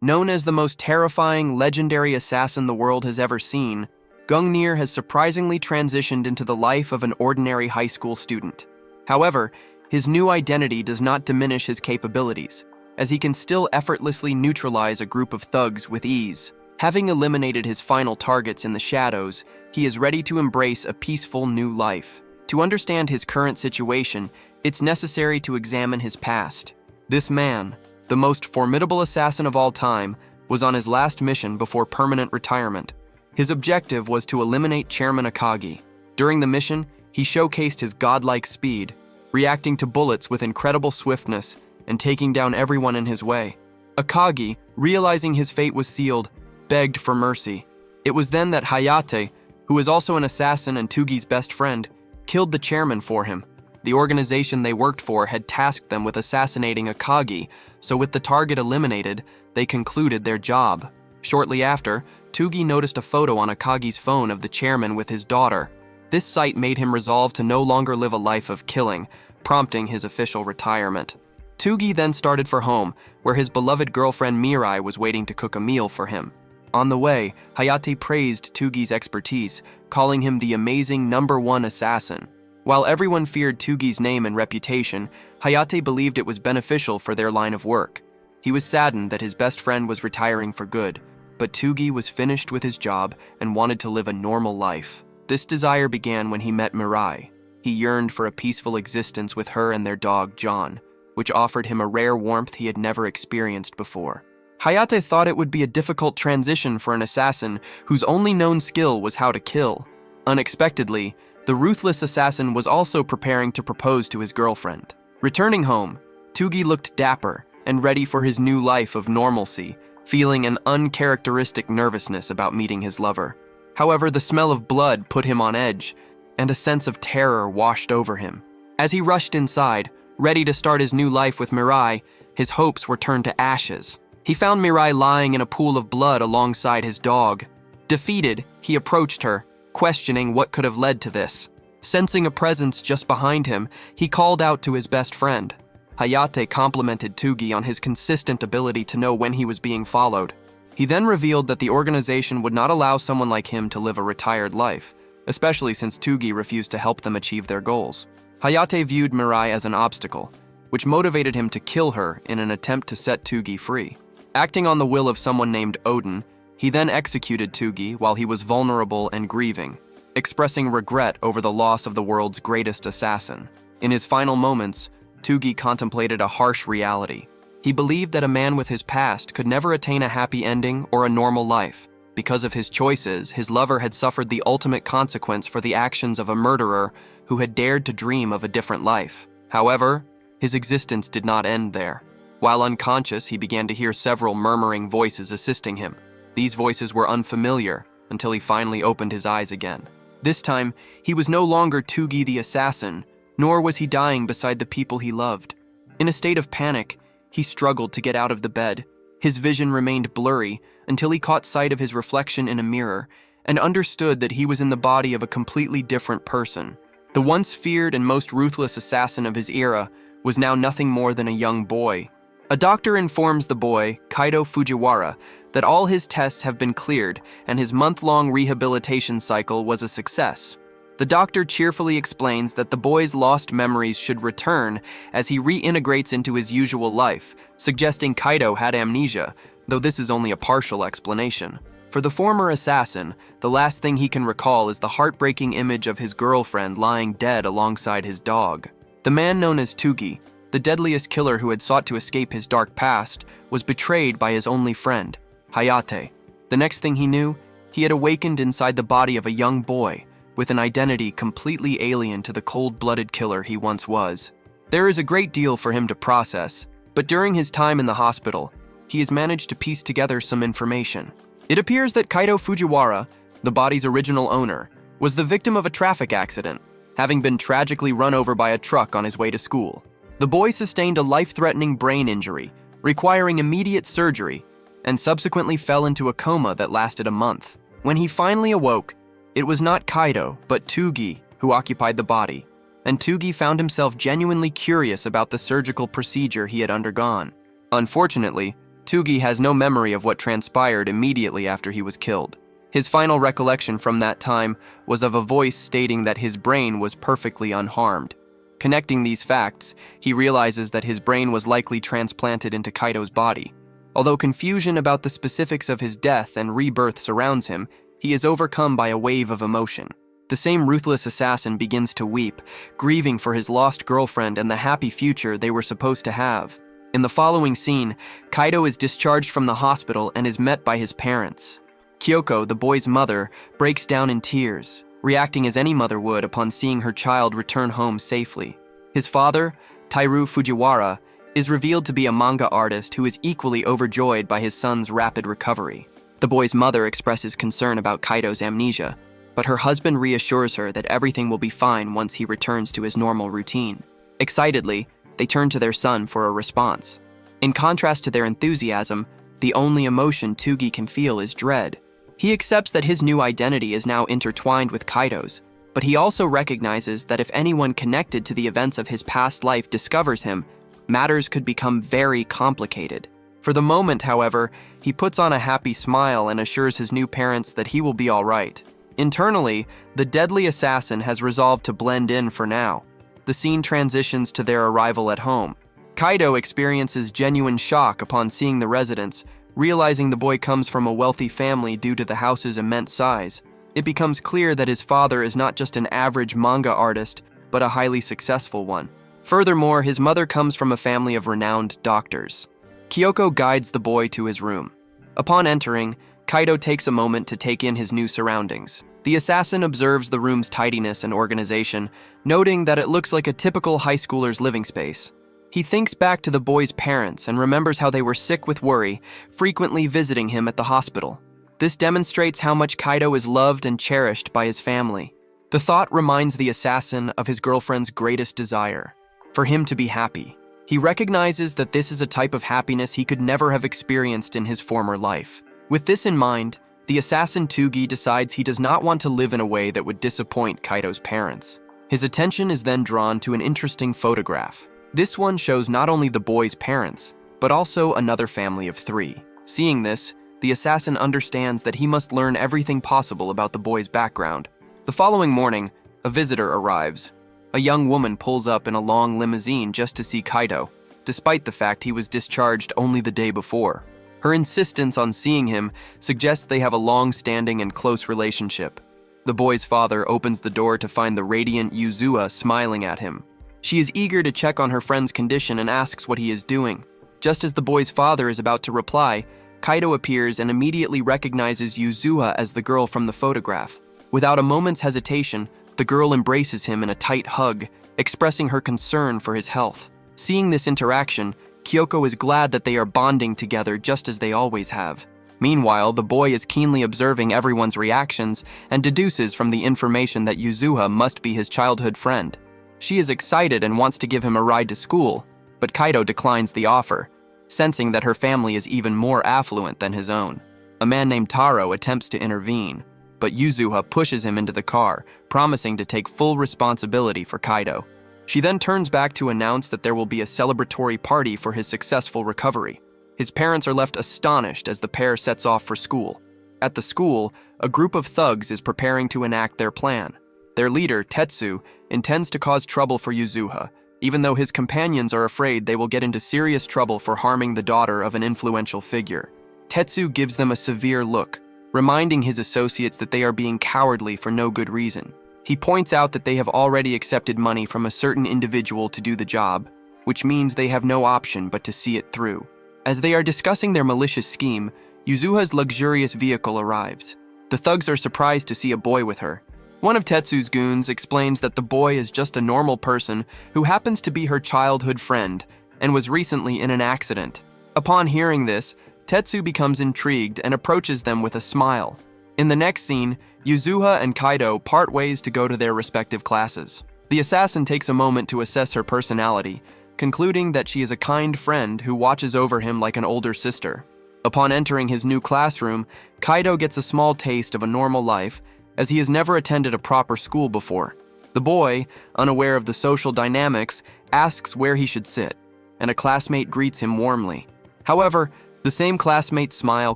Known as the most terrifying, legendary assassin the world has ever seen, Gungnir has surprisingly transitioned into the life of an ordinary high school student. However, his new identity does not diminish his capabilities, as he can still effortlessly neutralize a group of thugs with ease. Having eliminated his final targets in the shadows, he is ready to embrace a peaceful new life. To understand his current situation, it's necessary to examine his past. This man, the most formidable assassin of all time, was on his last mission before permanent retirement. His objective was to eliminate Chairman Akagi. During the mission, he showcased his godlike speed, reacting to bullets with incredible swiftness and taking down everyone in his way. Akagi, realizing his fate was sealed, begged for mercy. It was then that Hayate, who was also an assassin and Tugi's best friend, killed the chairman for him. The organization they worked for had tasked them with assassinating Akagi, so with the target eliminated, they concluded their job. Shortly after, Tugi noticed a photo on Akagi's phone of the chairman with his daughter. This sight made him resolve to no longer live a life of killing, prompting his official retirement. Tugi then started for home, where his beloved girlfriend Mirai was waiting to cook a meal for him. On the way, Hayate praised Tugi's expertise, calling him the amazing #1 assassin. While everyone feared Tugi's name and reputation, Hayate believed it was beneficial for their line of work. He was saddened that his best friend was retiring for good, but Tugi was finished with his job and wanted to live a normal life. This desire began when he met Mirai. He yearned for a peaceful existence with her and their dog, John, which offered him a rare warmth he had never experienced before. Hayate thought it would be a difficult transition for an assassin whose only known skill was how to kill. Unexpectedly, the ruthless assassin was also preparing to propose to his girlfriend. Returning home, Tugi looked dapper and ready for his new life of normalcy, feeling an uncharacteristic nervousness about meeting his lover. However, the smell of blood put him on edge, and a sense of terror washed over him. As he rushed inside, ready to start his new life with Mirai, his hopes were turned to ashes. He found Mirai lying in a pool of blood alongside his dog. Defeated, he approached her, questioning what could have led to this. Sensing a presence just behind him, he called out to his best friend. Hayate complimented Tugi on his consistent ability to know when he was being followed. He then revealed that the organization would not allow someone like him to live a retired life, especially since Tugi refused to help them achieve their goals. Hayate viewed Mirai as an obstacle, which motivated him to kill her in an attempt to set Tugi free. Acting on the will of someone named Odin, he then executed Tugi while he was vulnerable and grieving, expressing regret over the loss of the world's greatest assassin. In his final moments, Tugi contemplated a harsh reality. He believed that a man with his past could never attain a happy ending or a normal life. Because of his choices, his lover had suffered the ultimate consequence for the actions of a murderer who had dared to dream of a different life. However, his existence did not end there. While unconscious, he began to hear several murmuring voices assisting him. These voices were unfamiliar until he finally opened his eyes again. This time, he was no longer Tugi the assassin, nor was he dying beside the people he loved. In a state of panic, he struggled to get out of the bed. His vision remained blurry until he caught sight of his reflection in a mirror and understood that he was in the body of a completely different person. The once feared and most ruthless assassin of his era was now nothing more than a young boy. A doctor informs the boy, Kaido Fujiwara, that all his tests have been cleared and his month-long rehabilitation cycle was a success. The doctor cheerfully explains that the boy's lost memories should return as he reintegrates into his usual life, suggesting Kaido had amnesia, though this is only a partial explanation. For the former assassin, the last thing he can recall is the heartbreaking image of his girlfriend lying dead alongside his dog. The man known as Tugi, the deadliest killer who had sought to escape his dark past, was betrayed by his only friend, Hayate. The next thing he knew, he had awakened inside the body of a young boy, with an identity completely alien to the cold-blooded killer he once was. There is a great deal for him to process, but during his time in the hospital, he has managed to piece together some information. It appears that Kaido Fujiwara, the body's original owner, was the victim of a traffic accident, having been tragically run over by a truck on his way to school. The boy sustained a life-threatening brain injury, requiring immediate surgery, and subsequently fell into a coma that lasted a month. When he finally awoke, it was not Kaido, but Tugi who occupied the body, and Tugi found himself genuinely curious about the surgical procedure he had undergone. Unfortunately, Tugi has no memory of what transpired immediately after he was killed. His final recollection from that time was of a voice stating that his brain was perfectly unharmed. Connecting these facts, he realizes that his brain was likely transplanted into Kaido's body. Although confusion about the specifics of his death and rebirth surrounds him, he is overcome by a wave of emotion. The same ruthless assassin begins to weep, grieving for his lost girlfriend and the happy future they were supposed to have. In the following scene, Kaido is discharged from the hospital and is met by his parents. Kyoko, the boy's mother, breaks down in tears, reacting as any mother would upon seeing her child return home safely. His father, Tairu Fujiwara, is revealed to be a manga artist who is equally overjoyed by his son's rapid recovery. The boy's mother expresses concern about Kaido's amnesia, but her husband reassures her that everything will be fine once he returns to his normal routine. Excitedly, they turn to their son for a response. In contrast to their enthusiasm, the only emotion Tugi can feel is dread. He accepts that his new identity is now intertwined with Kaido's, but he also recognizes that if anyone connected to the events of his past life discovers him, matters could become very complicated. For the moment, however, he puts on a happy smile and assures his new parents that he will be all right. Internally, the deadly assassin has resolved to blend in for now. The scene transitions to their arrival at home. Kaido experiences genuine shock upon seeing the residence, realizing the boy comes from a wealthy family due to the house's immense size. It becomes clear that his father is not just an average manga artist, but a highly successful one. Furthermore, his mother comes from a family of renowned doctors. Kyoko guides the boy to his room. Upon entering, Kaido takes a moment to take in his new surroundings. The assassin observes the room's tidiness and organization, noting that it looks like a typical high schooler's living space. He thinks back to the boy's parents and remembers how they were sick with worry, frequently visiting him at the hospital. This demonstrates how much Kaido is loved and cherished by his family. The thought reminds the assassin of his girlfriend's greatest desire, for him to be happy. He recognizes that this is a type of happiness he could never have experienced in his former life. With this in mind, the assassin Tugi decides he does not want to live in a way that would disappoint Kaido's parents. His attention is then drawn to an interesting photograph. This one shows not only the boy's parents, but also another family of 3. Seeing this, the assassin understands that he must learn everything possible about the boy's background. The following morning, a visitor arrives. A young woman pulls up in a long limousine just to see Kaido, despite the fact he was discharged only the day before. Her insistence on seeing him suggests they have a long-standing and close relationship. The boy's father opens the door to find the radiant Yuzua smiling at him. She is eager to check on her friend's condition and asks what he is doing. Just as the boy's father is about to reply, Kaido appears and immediately recognizes Yuzua as the girl from the photograph. Without a moment's hesitation, the girl embraces him in a tight hug, expressing her concern for his health. Seeing this interaction, Kyoko is glad that they are bonding together just as they always have. Meanwhile, the boy is keenly observing everyone's reactions and deduces from the information that Yuzua must be his childhood friend. She is excited and wants to give him a ride to school, but Kaido declines the offer, sensing that her family is even more affluent than his own. A man named Taro attempts to intervene, but Yuzua pushes him into the car, promising to take full responsibility for Kaido. She then turns back to announce that there will be a celebratory party for his successful recovery. His parents are left astonished as the pair sets off for school. At the school, a group of thugs is preparing to enact their plan. Their leader, Tetsu, intends to cause trouble for Yuzua, even though his companions are afraid they will get into serious trouble for harming the daughter of an influential figure. Tetsu gives them a severe look, reminding his associates that they are being cowardly for no good reason. He points out that they have already accepted money from a certain individual to do the job, which means they have no option but to see it through. As they are discussing their malicious scheme, Yuzuha's luxurious vehicle arrives. The thugs are surprised to see a boy with her. One of Tetsu's goons explains that the boy is just a normal person who happens to be her childhood friend and was recently in an accident. Upon hearing this, Tetsu becomes intrigued and approaches them with a smile. In the next scene, Yuzua and Kaido part ways to go to their respective classes. The assassin takes a moment to assess her personality, concluding that she is a kind friend who watches over him like an older sister. Upon entering his new classroom, Kaido gets a small taste of a normal life, as he has never attended a proper school before. The boy, unaware of the social dynamics, asks where he should sit, and a classmate greets him warmly. However, the The same classmate's smile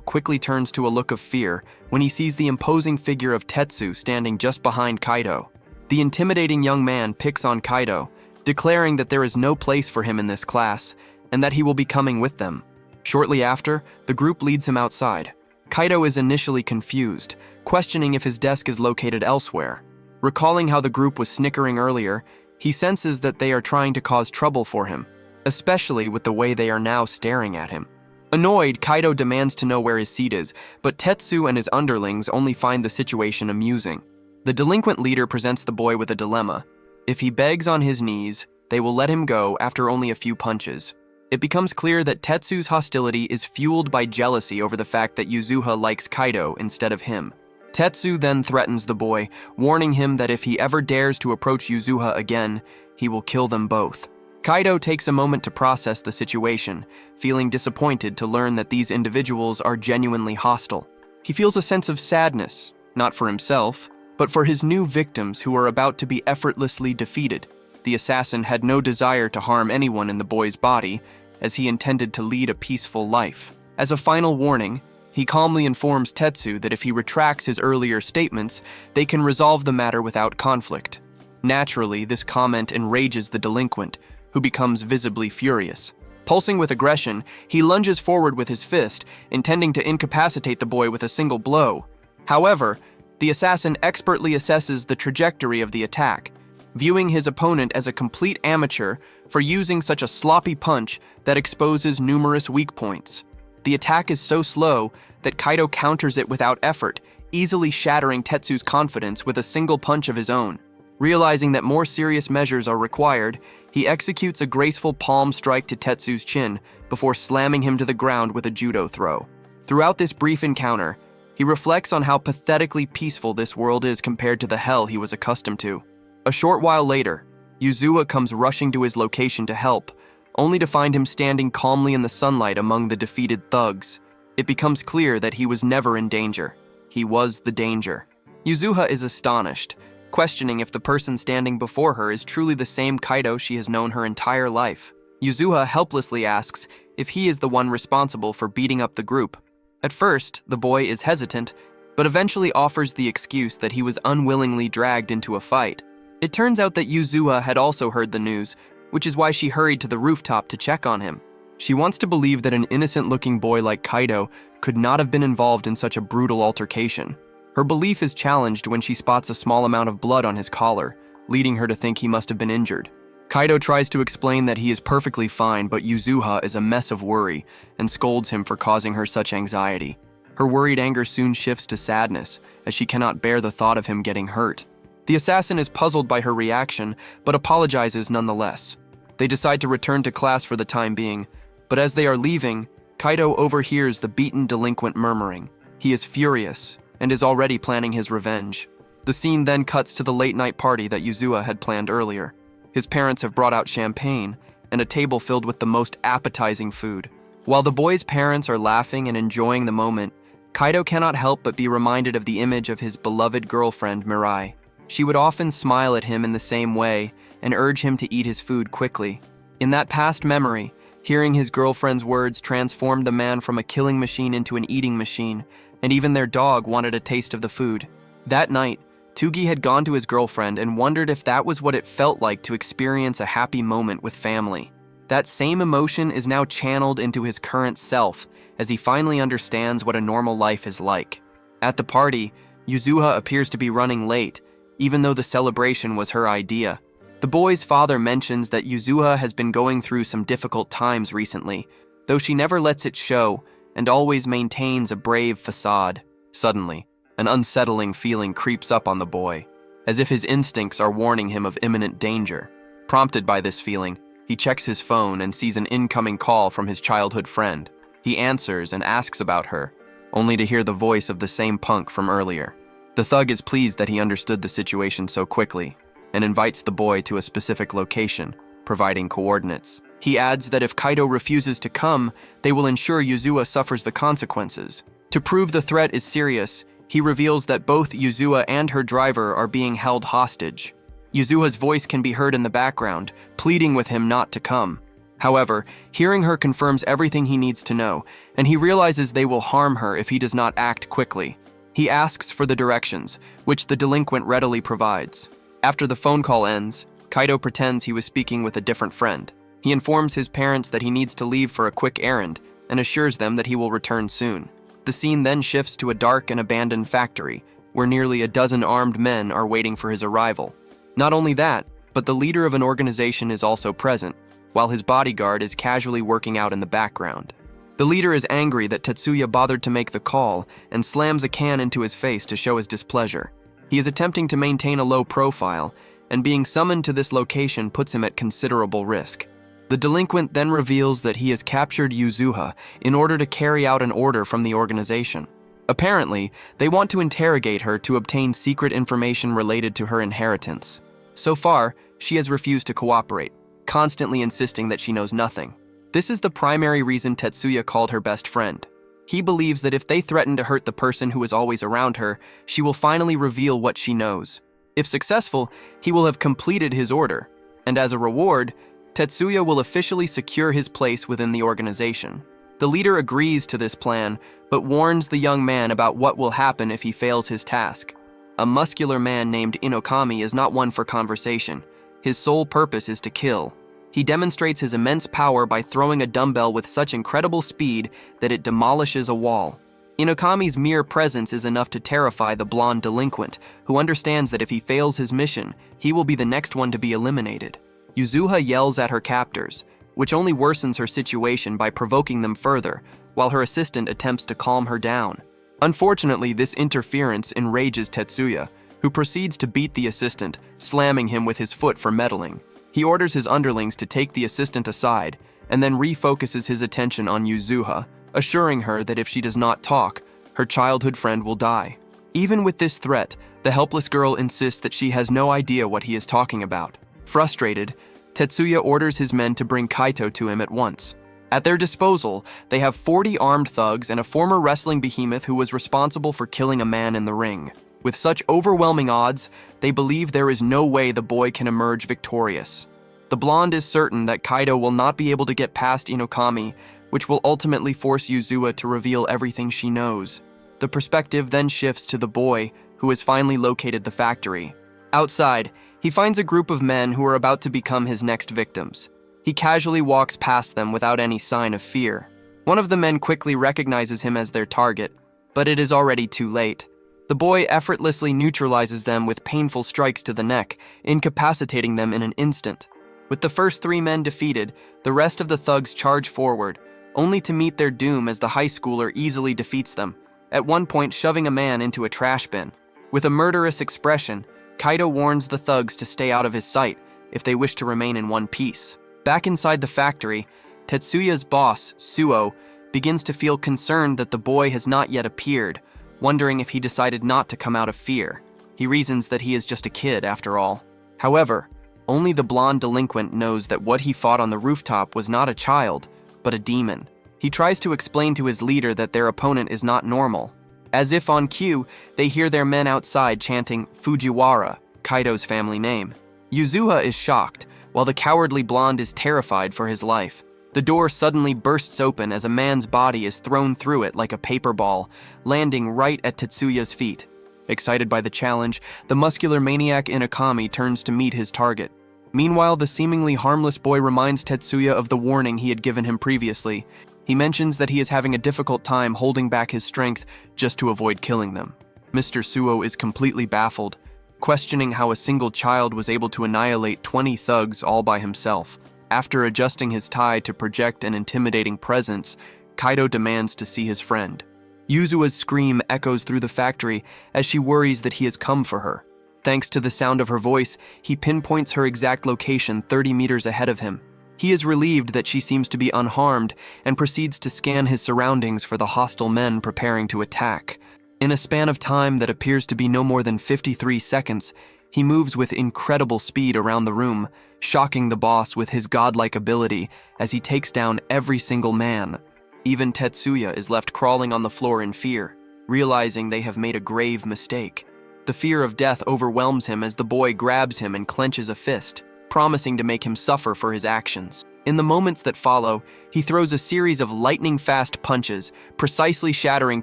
quickly turns to a look of fear when he sees the imposing figure of Tetsu standing just behind Kaido. The intimidating young man picks on Kaido, declaring that there is no place for him in this class and that he will be coming with them. Shortly after, the group leads him outside. Kaido is initially confused, questioning if his desk is located elsewhere. Recalling how the group was snickering earlier, he senses that they are trying to cause trouble for him, especially with the way they are now staring at him. Annoyed, Kaido demands to know where his seat is, but Tetsu and his underlings only find the situation amusing. The delinquent leader presents the boy with a dilemma. If he begs on his knees, they will let him go after only a few punches. It becomes clear that Tetsu's hostility is fueled by jealousy over the fact that Yuzuha likes Kaido instead of him. Tetsu then threatens the boy, warning him that if he ever dares to approach Yuzuha again, he will kill them both. Kaido takes a moment to process the situation, feeling disappointed to learn that these individuals are genuinely hostile. He feels a sense of sadness, not for himself, but for his new victims who are about to be effortlessly defeated. The assassin had no desire to harm anyone in the boy's body, as he intended to lead a peaceful life. As a final warning, he calmly informs Tetsu that if he retracts his earlier statements, they can resolve the matter without conflict. Naturally, this comment enrages the delinquent, who becomes visibly furious. Pulsing with aggression, he lunges forward with his fist, intending to incapacitate the boy with a single blow. However, the assassin expertly assesses the trajectory of the attack, viewing his opponent as a complete amateur for using such a sloppy punch that exposes numerous weak points. The attack is so slow that Kaido counters it without effort, easily shattering Tetsu's confidence with a single punch of his own. Realizing that more serious measures are required, he executes a graceful palm strike to Tetsu's chin before slamming him to the ground with a judo throw. Throughout this brief encounter, he reflects on how pathetically peaceful this world is compared to the hell he was accustomed to. A short while later, Yuzuha comes rushing to his location to help, only to find him standing calmly in the sunlight among the defeated thugs. It becomes clear that he was never in danger. He was the danger. Yuzuha is astonished, questioning if the person standing before her is truly the same Kaido she has known her entire life. Yuzuha helplessly asks if he is the one responsible for beating up the group. At first, the boy is hesitant, but eventually offers the excuse that he was unwillingly dragged into a fight. It turns out that Yuzuha had also heard the news, which is why she hurried to the rooftop to check on him. She wants to believe that an innocent-looking boy like Kaido could not have been involved in such a brutal altercation. Her belief is challenged when she spots a small amount of blood on his collar, leading her to think he must have been injured. Kaido tries to explain that he is perfectly fine, but Yuzuha is a mess of worry and scolds him for causing her such anxiety. Her worried anger soon shifts to sadness, as she cannot bear the thought of him getting hurt. The assassin is puzzled by her reaction, but apologizes nonetheless. They decide to return to class for the time being, but as they are leaving, Kaido overhears the beaten delinquent murmuring. He is furious and is already planning his revenge. The scene then cuts to the late-night party that Yuzuha had planned earlier. His parents have brought out champagne and a table filled with the most appetizing food. While the boy's parents are laughing and enjoying the moment, Kaido cannot help but be reminded of the image of his beloved girlfriend, Mirai. She would often smile at him in the same way and urge him to eat his food quickly. In that past memory, hearing his girlfriend's words transformed the man from a killing machine into an eating machine, and even their dog wanted a taste of the food. That night, Tugi had gone to his girlfriend and wondered if that was what it felt like to experience a happy moment with family. That same emotion is now channeled into his current self as he finally understands what a normal life is like. At the party, Yuzuha appears to be running late, even though the celebration was her idea. The boy's father mentions that Yuzuha has been going through some difficult times recently, though she never lets it show and always maintains a brave facade. Suddenly, an unsettling feeling creeps up on the boy, as if his instincts are warning him of imminent danger. Prompted by this feeling, he checks his phone and sees an incoming call from his childhood friend. He answers and asks about her, only to hear the voice of the same punk from earlier. The thug is pleased that he understood the situation so quickly, and invites the boy to a specific location, providing coordinates. He adds that if Kaido refuses to come, they will ensure Yuzuha suffers the consequences. To prove the threat is serious, he reveals that both Yuzuha and her driver are being held hostage. Yuzuha's voice can be heard in the background, pleading with him not to come. However, hearing her confirms everything he needs to know, and he realizes they will harm her if he does not act quickly. He asks for the directions, which the delinquent readily provides. After the phone call ends, Kaido pretends he was speaking with a different friend. He informs his parents that he needs to leave for a quick errand and assures them that he will return soon. The scene then shifts to a dark and abandoned factory, where nearly a dozen armed men are waiting for his arrival. Not only that, but the leader of an organization is also present, while his bodyguard is casually working out in the background. The leader is angry that Tetsuya bothered to make the call and slams a can into his face to show his displeasure. He is attempting to maintain a low profile, and being summoned to this location puts him at considerable risk. The delinquent then reveals that he has captured Yuzuha in order to carry out an order from the organization. Apparently, they want to interrogate her to obtain secret information related to her inheritance. So far, she has refused to cooperate, constantly insisting that she knows nothing. This is the primary reason Tetsuya called her best friend. He believes that if they threaten to hurt the person who is always around her, she will finally reveal what she knows. If successful, he will have completed his order, and as a reward, Tetsuya will officially secure his place within the organization. The leader agrees to this plan, but warns the young man about what will happen if he fails his task. A muscular man named Inokami is not one for conversation. His sole purpose is to kill. He demonstrates his immense power by throwing a dumbbell with such incredible speed that it demolishes a wall. Inokami's mere presence is enough to terrify the blonde delinquent, who understands that if he fails his mission, he will be the next one to be eliminated. Yuzuha yells at her captors, which only worsens her situation by provoking them further, while her assistant attempts to calm her down. Unfortunately, this interference enrages Tetsuya, who proceeds to beat the assistant, slamming him with his foot for meddling. He orders his underlings to take the assistant aside, and then refocuses his attention on Yuzuha, assuring her that if she does not talk, her childhood friend will die. Even with this threat, the helpless girl insists that she has no idea what he is talking about. Frustrated, Tetsuya orders his men to bring Kaito to him at once. At their disposal, they have 40 armed thugs and a former wrestling behemoth who was responsible for killing a man in the ring. With such overwhelming odds, they believe there is no way the boy can emerge victorious. The blonde is certain that Kaito will not be able to get past Inokami, which will ultimately force Yuzuha to reveal everything she knows. The perspective then shifts to the boy, who has finally located the factory. Outside, he finds a group of men who are about to become his next victims. He casually walks past them without any sign of fear. One of the men quickly recognizes him as their target, but it is already too late. The boy effortlessly neutralizes them with painful strikes to the neck, incapacitating them in an instant. With the first 3 men defeated, the rest of the thugs charge forward, only to meet their doom as the high schooler easily defeats them, at one point shoving a man into a trash bin. With a murderous expression, Kaito warns the thugs to stay out of his sight if they wish to remain in one piece. Back inside the factory, Tetsuya's boss, Suo, begins to feel concerned that the boy has not yet appeared, wondering if he decided not to come out of fear. He reasons that he is just a kid after all. However, only the blonde delinquent knows that what he fought on the rooftop was not a child, but a demon. He tries to explain to his leader that their opponent is not normal. As if on cue, they hear their men outside chanting Fujiwara, Kaito's family name. Yuzuha is shocked, while the cowardly blonde is terrified for his life. The door suddenly bursts open as a man's body is thrown through it like a paper ball, landing right at Tetsuya's feet. Excited by the challenge, the muscular maniac Inokami turns to meet his target. Meanwhile, the seemingly harmless boy reminds Tetsuya of the warning he had given him previously. He mentions that he is having a difficult time holding back his strength just to avoid killing them. Mr. Suo is completely baffled, questioning how a single child was able to annihilate 20 thugs all by himself. After adjusting his tie to project an intimidating presence, Kaito demands to see his friend. Yuzuha's scream echoes through the factory as she worries that he has come for her. Thanks to the sound of her voice, he pinpoints her exact location 30 meters ahead of him. He is relieved that she seems to be unharmed and proceeds to scan his surroundings for the hostile men preparing to attack. In a span of time that appears to be no more than 53 seconds, he moves with incredible speed around the room, shocking the boss with his godlike ability as he takes down every single man. Even Tetsuya is left crawling on the floor in fear, realizing they have made a grave mistake. The fear of death overwhelms him as the boy grabs him and clenches a fist, promising to make him suffer for his actions. In the moments that follow, he throws a series of lightning-fast punches, precisely shattering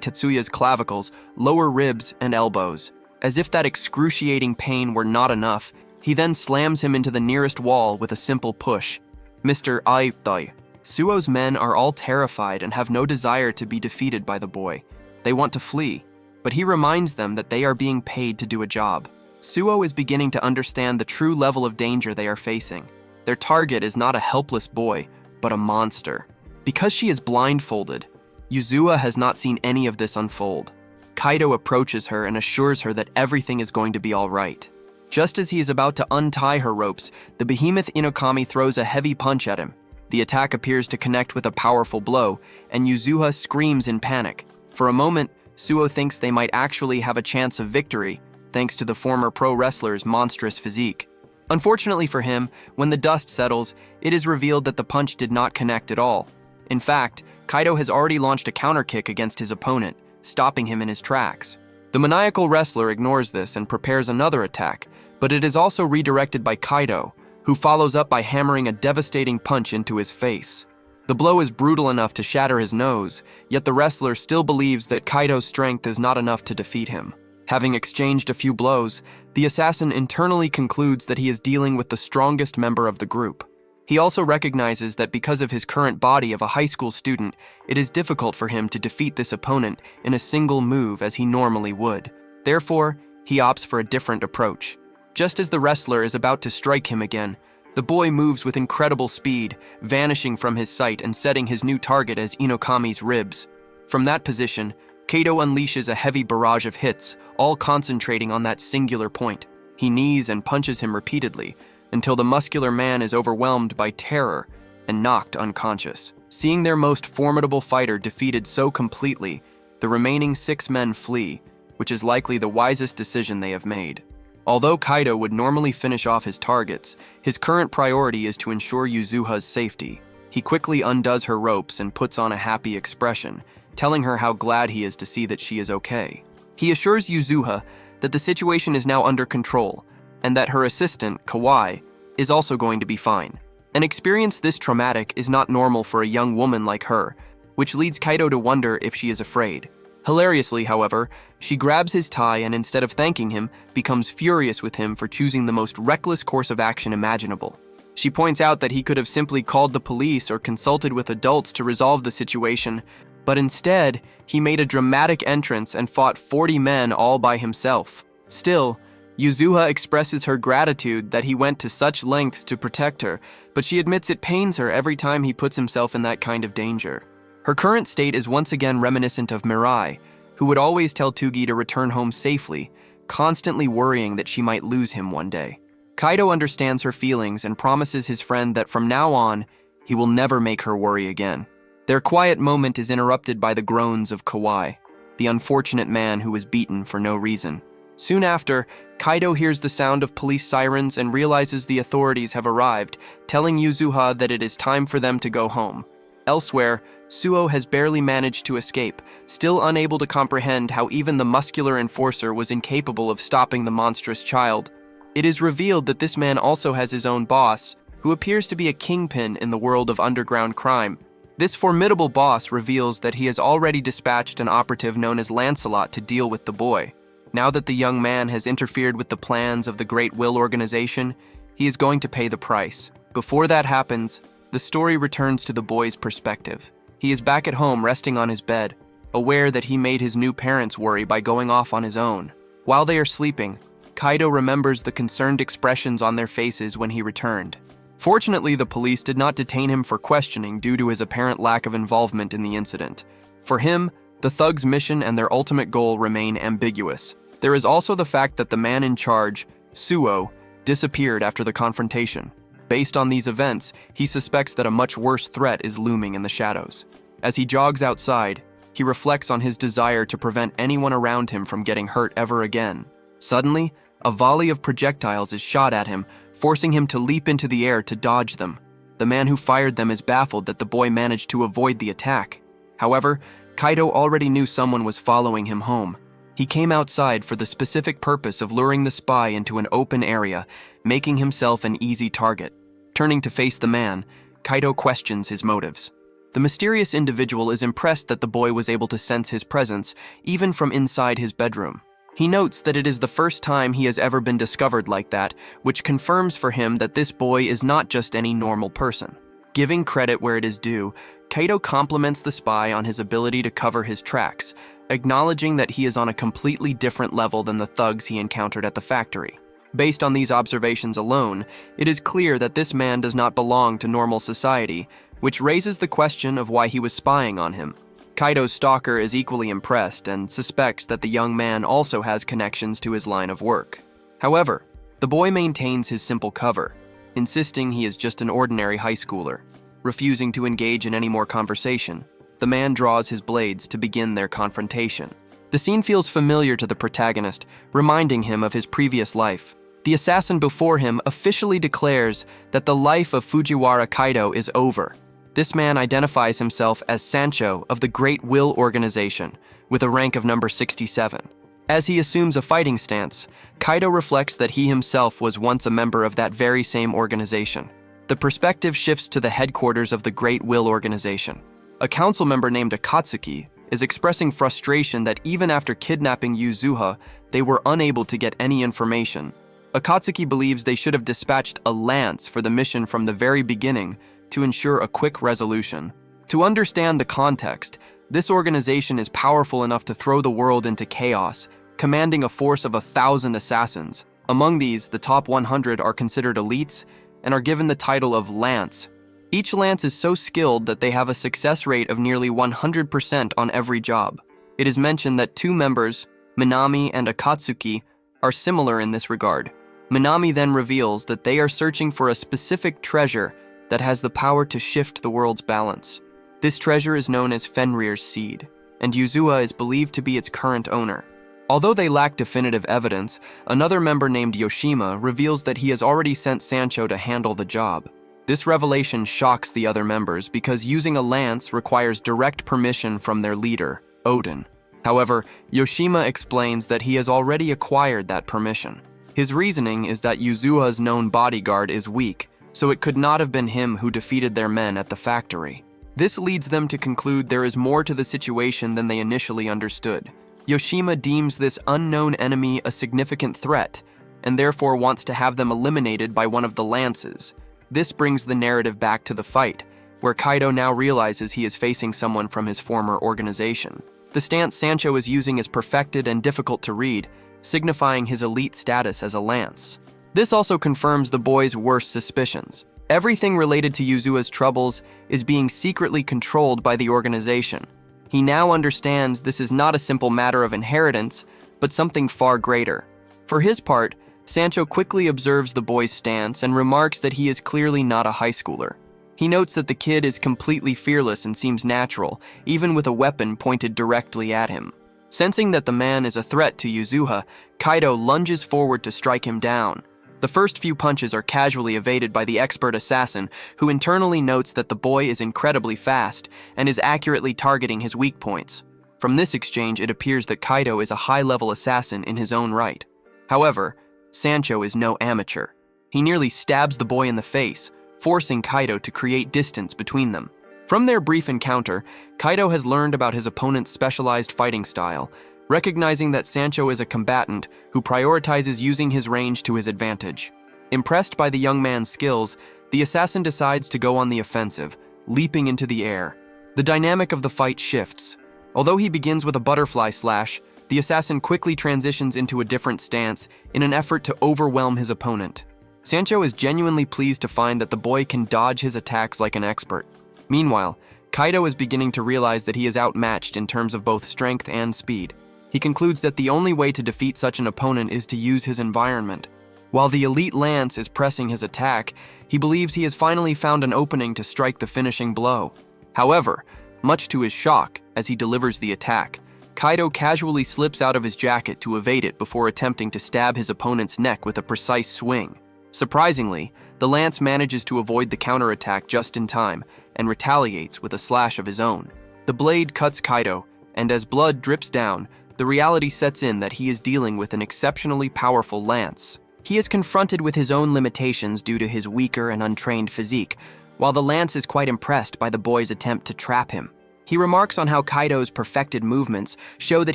Tetsuya's clavicles, lower ribs, and elbows. As if that excruciating pain were not enough, he then slams him into the nearest wall with a simple push. Mr. Aitai. Suo's men are all terrified and have no desire to be defeated by the boy. They want to flee, but he reminds them that they are being paid to do a job. Suo is beginning to understand the true level of danger they are facing. Their target is not a helpless boy, but a monster. Because she is blindfolded, Yuzua has not seen any of this unfold. Kaido approaches her and assures her that everything is going to be all right. Just as he is about to untie her ropes, the behemoth Inokami throws a heavy punch at him. The attack appears to connect with a powerful blow, and Yuzua screams in panic. For a moment, Suo thinks they might actually have a chance of victory, thanks to the former pro wrestler's monstrous physique. Unfortunately for him, when the dust settles, it is revealed that the punch did not connect at all. In fact, Kaido has already launched a counter kick against his opponent, stopping him in his tracks. The maniacal wrestler ignores this and prepares another attack, but it is also redirected by Kaido, who follows up by hammering a devastating punch into his face. The blow is brutal enough to shatter his nose, yet the wrestler still believes that Kaido's strength is not enough to defeat him. Having exchanged a few blows, the assassin internally concludes that he is dealing with the strongest member of the group. He also recognizes that because of his current body of a high school student, it is difficult for him to defeat this opponent in a single move as he normally would. Therefore, he opts for a different approach. Just as the wrestler is about to strike him again, the boy moves with incredible speed, vanishing from his sight and setting his new target as Inokami's ribs. From that position, Kaido unleashes a heavy barrage of hits, all concentrating on that singular point. He knees and punches him repeatedly, until the muscular man is overwhelmed by terror and knocked unconscious. Seeing their most formidable fighter defeated so completely, the remaining 6 men flee, which is likely the wisest decision they have made. Although Kaido would normally finish off his targets, his current priority is to ensure Yuzuha's safety. He quickly undoes her ropes and puts on a happy expression, telling her how glad he is to see that she is okay. He assures Yuzuha that the situation is now under control, and that her assistant, Kawai, is also going to be fine. An experience this traumatic is not normal for a young woman like her, which leads Kaido to wonder if she is afraid. Hilariously, however, she grabs his tie and instead of thanking him, becomes furious with him for choosing the most reckless course of action imaginable. She points out that he could have simply called the police or consulted with adults to resolve the situation, but instead, he made a dramatic entrance and fought 40 men all by himself. Still, Yuzuha expresses her gratitude that he went to such lengths to protect her, but she admits it pains her every time he puts himself in that kind of danger. Her current state is once again reminiscent of Mirai, who would always tell Tugi to return home safely, constantly worrying that she might lose him one day. Kaido understands her feelings and promises his friend that from now on, he will never make her worry again. Their quiet moment is interrupted by the groans of Kawai, the unfortunate man who was beaten for no reason. Soon after, Kaido hears the sound of police sirens and realizes the authorities have arrived, telling Yuzuha that it is time for them to go home. Elsewhere, Suo has barely managed to escape, still unable to comprehend how even the muscular enforcer was incapable of stopping the monstrous child. It is revealed that this man also has his own boss, who appears to be a kingpin in the world of underground crime. This formidable boss reveals that he has already dispatched an operative known as Lancelot to deal with the boy. Now that the young man has interfered with the plans of the Great Will organization, he is going to pay the price. Before that happens, the story returns to the boy's perspective. He is back at home resting on his bed, aware that he made his new parents worry by going off on his own. While they are sleeping, Kaido remembers the concerned expressions on their faces when he returned. Fortunately, the police did not detain him for questioning due to his apparent lack of involvement in the incident. For him, the thugs' mission and their ultimate goal remain ambiguous. There is also the fact that the man in charge, Suo, disappeared after the confrontation. Based on these events, he suspects that a much worse threat is looming in the shadows. As he jogs outside, he reflects on his desire to prevent anyone around him from getting hurt ever again. Suddenly, a volley of projectiles is shot at him, forcing him to leap into the air to dodge them. The man who fired them is baffled that the boy managed to avoid the attack. However, Kaido already knew someone was following him home. He came outside for the specific purpose of luring the spy into an open area, making himself an easy target. Turning to face the man, Kaido questions his motives. The mysterious individual is impressed that the boy was able to sense his presence, even from inside his bedroom. He notes that it is the first time he has ever been discovered like that, which confirms for him that this boy is not just any normal person. Giving credit where it is due, Kaido compliments the spy on his ability to cover his tracks, acknowledging that he is on a completely different level than the thugs he encountered at the factory. Based on these observations alone, it is clear that this man does not belong to normal society, which raises the question of why he was spying on him. Kaido's stalker is equally impressed and suspects that the young man also has connections to his line of work. However, the boy maintains his simple cover, insisting he is just an ordinary high schooler. Refusing to engage in any more conversation, the man draws his blades to begin their confrontation. The scene feels familiar to the protagonist, reminding him of his previous life. The assassin before him officially declares that the life of Fujiwara Kaido is over. This man identifies himself as Sancho of the Great Will Organization, with a rank of number 67. As he assumes a fighting stance, Kaido reflects that he himself was once a member of that very same organization. The perspective shifts to the headquarters of the Great Will Organization. A council member named Akatsuki is expressing frustration that even after kidnapping Yuzuha, they were unable to get any information. Akatsuki believes they should have dispatched a lance for the mission from the very beginning to ensure a quick resolution. To understand the context, this organization is powerful enough to throw the world into chaos, commanding a force of 1,000 assassins. Among these, the top 100 are considered elites and are given the title of Lance. Each Lance is so skilled that they have a success rate of nearly 100% on every job. It is mentioned that two members, Minami and Akatsuki, are similar in this regard. Minami then reveals that they are searching for a specific treasure that has the power to shift the world's balance. This treasure is known as Fenrir's Seed, and Yuzuha is believed to be its current owner. Although they lack definitive evidence, another member named Yoshima reveals that he has already sent Sancho to handle the job. This revelation shocks the other members because using a lance requires direct permission from their leader, Odin. However, Yoshima explains that he has already acquired that permission. His reasoning is that Yuzuha's known bodyguard is weak, so it could not have been him who defeated their men at the factory. This leads them to conclude there is more to the situation than they initially understood. Yoshima deems this unknown enemy a significant threat, and therefore wants to have them eliminated by one of the lances. This brings the narrative back to the fight, where Kaido now realizes he is facing someone from his former organization. The stance Sancho is using is perfected and difficult to read, signifying his elite status as a lance. This also confirms the boy's worst suspicions. Everything related to Yuzuha's troubles is being secretly controlled by the organization. He now understands this is not a simple matter of inheritance, but something far greater. For his part, Sancho quickly observes the boy's stance and remarks that he is clearly not a high schooler. He notes that the kid is completely fearless and seems natural, even with a weapon pointed directly at him. Sensing that the man is a threat to Yuzuha, Kaido lunges forward to strike him down. The first few punches are casually evaded by the expert assassin, who internally notes that the boy is incredibly fast and is accurately targeting his weak points. From this exchange, it appears that Kaido is a high-level assassin in his own right. However, Sancho is no amateur. He nearly stabs the boy in the face, forcing Kaido to create distance between them. From their brief encounter, Kaido has learned about his opponent's specialized fighting style, recognizing that Sancho is a combatant who prioritizes using his range to his advantage. Impressed by the young man's skills, the assassin decides to go on the offensive, leaping into the air. The dynamic of the fight shifts. Although he begins with a butterfly slash, the assassin quickly transitions into a different stance in an effort to overwhelm his opponent. Sancho is genuinely pleased to find that the boy can dodge his attacks like an expert. Meanwhile, Kaido is beginning to realize that he is outmatched in terms of both strength and speed. He concludes that the only way to defeat such an opponent is to use his environment. While the elite lance is pressing his attack, he believes he has finally found an opening to strike the finishing blow. However, much to his shock, as he delivers the attack, Kaido casually slips out of his jacket to evade it before attempting to stab his opponent's neck with a precise swing. Surprisingly, the lance manages to avoid the counterattack just in time and retaliates with a slash of his own. The blade cuts Kaido, and as blood drips down, the reality sets in that he is dealing with an exceptionally powerful lance. He is confronted with his own limitations due to his weaker and untrained physique, while the lance is quite impressed by the boy's attempt to trap him. He remarks on how Kaido's perfected movements show that